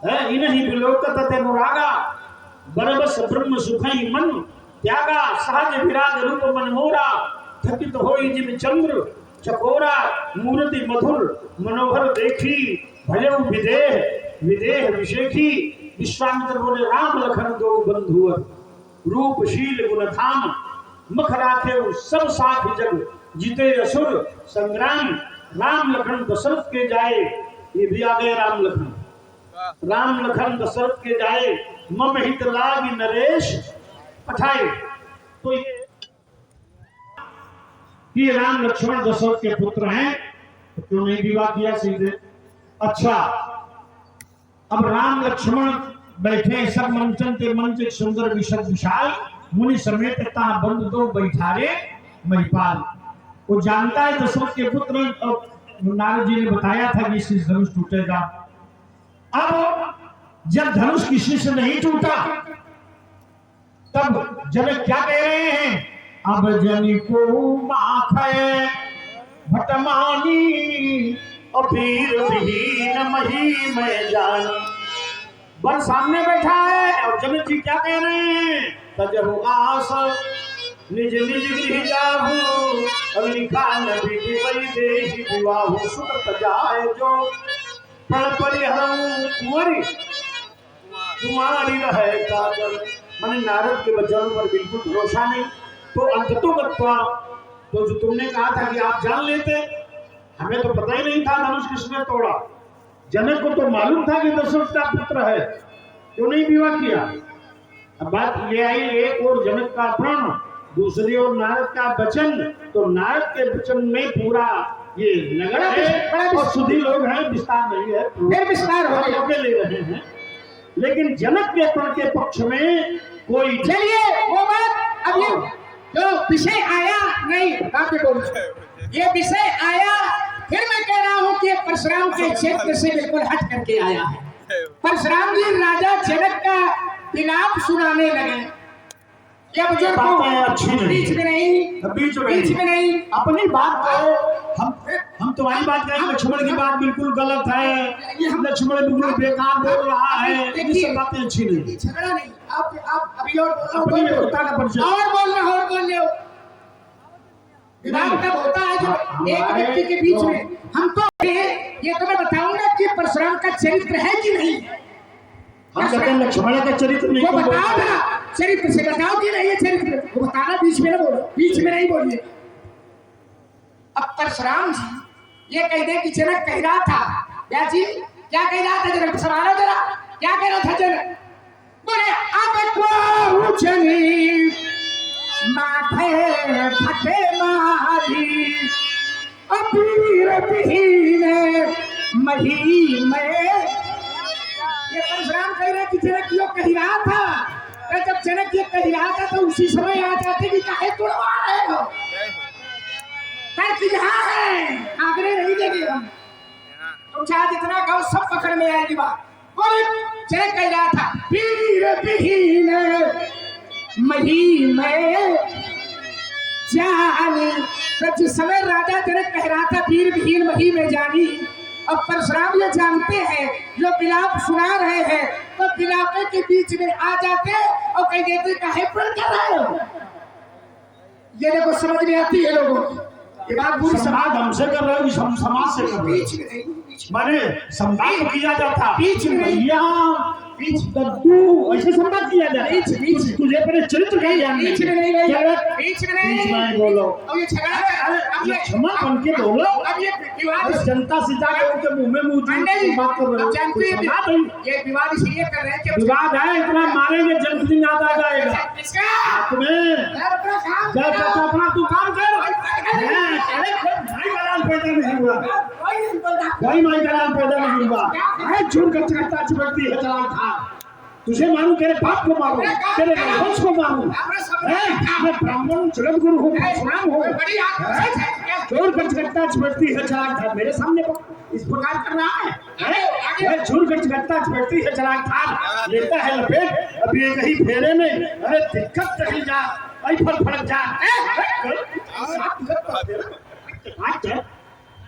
इन्हीं विलोकत अनुरागा बरबस ब्रह्म सुखई मन त्यागा। सहज विराग रूप मन मोरा थकित होई जिन चंद्र चकोरा। मूर्ति मधुर मनोहर देखी भयउ विदेह विदेह विशेखी। विश्वामित्र बोले राम लखन दो बंधुअर रूपशील गुणधाम। मुख राखे सब साथ जग जीते असुर संग्राम। राम लखन दशरथ के जाए, ये भी आ गए राम लखन। राम लखन दशरथ के जाए मम हित लाग नरेश पठाए। तो ये राम लक्ष्मण दशरथ के पुत्र हैं, तो क्यों नहीं विवाह किया सीधे। अच्छा, अब राम लक्ष्मण बैठे सब मंचन के मंच सुंदर विशद विशाल। मुनि समेत ता बंद दो बैठारे महिपाल। वो जानता है दशरथ के पुत्र, और नारद जी ने बताया था कि इससे धनुष टूटेगा। अब जब धनुष किसी से नहीं टूटा तब जनक क्या कह रहे हैं? अब जन को माखे भटमानी अबीर विहीन मही में जानी। बर सामने बैठा है और जनक जी क्या कह रहे हैं? तजहु आस निज निज गृह जाहू अब लिखा नबी की वही देहि विवाहु सुकृत जाए जो पल परिहरऊ कुंवरी कुमारी रहे काजल। मैंने नारद के वचनों पर बिल्कुल भरोसा नहीं। तो अंततोगत्वा तो जो तुमने कहा था कि आप जान लेते, हमें तो पता ही नहीं था धनुष किसने तोड़ा। जनक को तो मालूम था कि दशरथ का पुत्र है, क्यों नहीं विवाह किया? अब बात ये आई, एक और जनक का प्रण, दूसरी ओर नारद का वचन। तो नारद के वचन में पूरा ये नगर है और सुधी लोग हैं, विस्तार नहीं है, फिर विस्तार हो गया। ले रहे हैं। लेकिन जनक के प्रण के पक्ष में कोई चलिए वो बात अब ये जो विषय आया नहीं, आप भी बोल ये विषय आया, फिर मैं कह रहा हूँ कि परशुराम के क्षेत्र से बिल्कुल हट करके आया है। परशुराम जी राजा जनक का विलाप सुनाने लगे। क्या बुजुर्ग अच्छी नहीं, बीच में नहीं, बीच में नहीं, अपनी बात करो। हम तुम्हारी बात करें, लक्ष्मण की बात बिल्कुल गलत है, लक्ष्मण बिल्कुल बेकार बोल रहा है, ये सब बातें अच्छी नहीं। झगड़ा नहीं, आप अभी और अपनी योग्यता का परिचय और बोल रहे हो। विवाह तब होता है जब एक व्यक्ति के बीच में हम तो ये तो मैं बताऊंगा कि परशुराम का चरित्र है कि नहीं। हम कहते हैं लक्ष्मण का चरित्र नहीं, वो बताओ ना, चरित्र से बताओ कि नहीं है चरित्र, वो बताना, बीच में ना बोलो, बीच में नहीं बोलिए। अब परशुराम जी ये कह दे कि जनक कह रहा था, क्या जी क्या कह रहा था जनक, सवाल जरा क्या कह रहा था जनक? बोले अब को उछनी माथे फटे मारी अबीर विहीन मही में। ये परशुराम कह रहे कि जनक यो कह रहा था, तो जब जनक ये कह रहा था तो उसी समय आ जाते कि काहे तुड़वा रहे हो, यहाँ है आगरे नहीं देंगे हम, तुम चाहे जितना कहो सब पकड़ में आएगी बात। बोले जनक कह रहा था वीर विहीन मही में जानी। तो जिस समय राजा जनक कह रहा था वीर विहीन मही में जानी, अब परशुराम ये जानते हैं, जो विलाप सुना रहे हैं, तो विलापे के बीच में आ जाते और कह देते काहे प्रण कर रहे हो। ये देखो समझ में आती है लोगों को, ये बात पूरी समाज हमसे कर रहे हो, हम समाज से कर रहे हो। माने संवाद किया जाता, बीच में भैया बीच दद्दू ऐसे संवाद किया जाता, तुझे अपने चरित्र का ज्ञान नहीं, बीच में नहीं, बीच में बोलो, अब ये झगड़ा क्षमा बन के बोलो। अब ये विवाद जनता सीधा के उनके मुंह में मुंह बात कर रहे हो, जानते हैं ये विवाद इसलिए कर रहे हैं कि विवाद है, इतना मारेंगे जन्मदिन याद आ जाएगा तुम्हें। अपना तू काम कर, पैदा नहीं हुआ, कोई माई का नाम पैदा नहीं हुआ, झूठ का चकत्ता चिपकती है चला था। तुझे मारू, तेरे बाप को मारू, तेरे वंश को मारू, मैं ब्राह्मण जगत गुरु हूँ, परशुराम हूँ, चोर का चकत्ता चिपकती है चलाक था, मेरे सामने इस प्रकार कर रहा है, झूठ का चकत्ता चिपकती है चलाक था, लेता है लपेट, अब ये कहीं फेरे में, अरे दिक्कत कहीं जा, आई फल फड़क जा,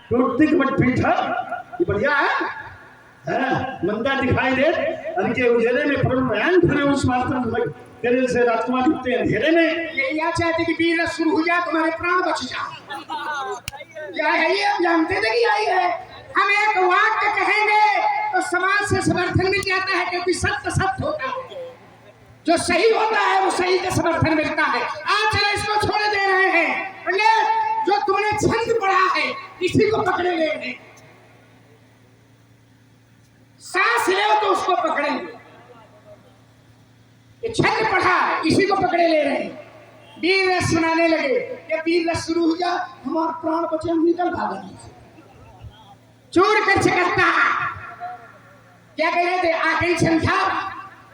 टूटती की मत पीठ है, ये बढ़िया है, मंदा दिखाई दे, अनके उजेरे में परम फिरे उस मात्र तेरे से राजकुमार दिखते हैं अंधेरे में। ये या चाहते कि वीर शुरू हो जाए, तुम्हारे प्राण बच जाए, क्या है ये हम जानते थे कि यही है। हम एक वाक्य कहेंगे तो समाज से समर्थन मिल जाता है, क्योंकि सत्य सत्य होता है, जो सही होता है वो सही का समर्थन मिलता है। आज चलो इसको छोड़ दे रहे हैं, पंडित जो तुमने छंद पढ़ा है इसी को पकड़े ले रहे, सांस ले तो उसको पकड़ेंगे, ये छंद पढ़ा इसी को पकड़े ले रहे हैं। वीर रस सुनाने लगे, ये वीर रस शुरू हो जाए हमारे प्राण बचे, हम निकल भागेंगे। चूर कर चकत्ता क्या कह रहे थे, आखिरी छंद था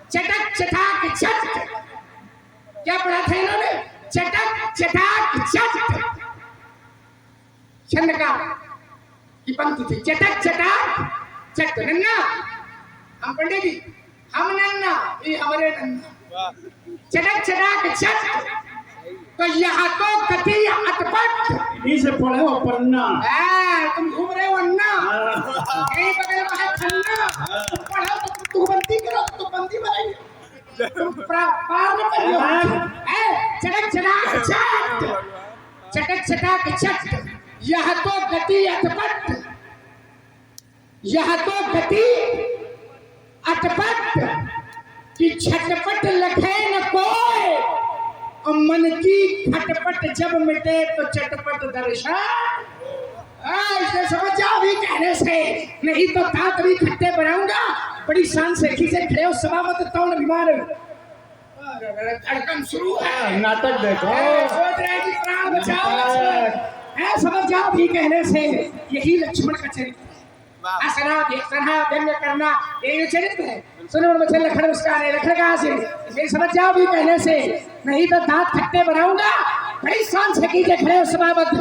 चटक चटाक चट, क्या पढ़ा था इन्होंने, चटक चटाक चट, छंद का की पंक्ति थी, चटक चटाक चट। नन्ना हम पंडित जी, हम नन्ना ये हमारे नन्ना, चटक चटाक चट, तो यहाँ तो गति अटपट। इसे पढ़े हो पन्ना। तुम घूम रहे हो अन्ना, कहीं बगल में है खन्ना, पढ़ो तो तू बंदी करो तो बंदी बनाएंगे, तुम पार न करियो। चटक चटाक चट, चटक चटाक चट, यह तो गति अटपट, यह तो गति अटपट, कि झटपट लखे न कोई, और मन की खटपट जब मिटे तो चटपट दर्शन। इसे समझ जाओ भी कहने से, नहीं तो दांत भी खट्टे बनाऊंगा। बड़ी शान से खींचे खड़े हो सभा मत तौल बीमार, धड़कन शुरू है, नाटक देखो। सोच रहे कि प्राण बचाओ लक्ष्मण, समझ जाओ भी कहने से, यही लक्ष्मण का चरित्र है। असना देखना व्यंग करना, यही चरित्र है। सुनो मुझे लखन मुस्कान है, लखन कहाँ से, इसे समझ जाओ भी कहने से, नहीं तो दांत खट्टे बनाऊंगा। बड़ी शान से कीजिए खड़े हो सभाबद्ध,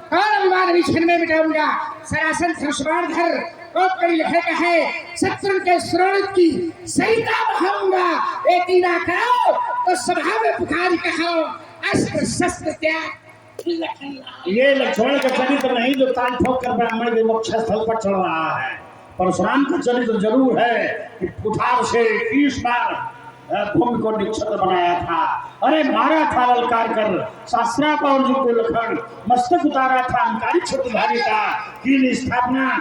कौन अभिमान भी क्षण में मिटाऊंगा। सरासन धनुष्मान धर कोप करी लिखे का है, शत्रु के श्रोणित की सरिता बहाऊंगा। एक ना करो तो सभा में पुकार कहो, अस्त्र शस्त्र त्याग। ये लक्ष्मण का चरित्र नहीं जो ताल ठोक कर ब्राह्मण के मोक्ष स्थल पर चढ़ रहा है। परशुराम का चरित्र जरूर है कि कुठार से 30 बार भूमि को निक्षत्र बनाया था। अरे मारा था ललकार कर, शास्त्रा पर अर्जुन को लखन, मस्तक उतारा था अंकारी छत्रधारी का, की स्थापना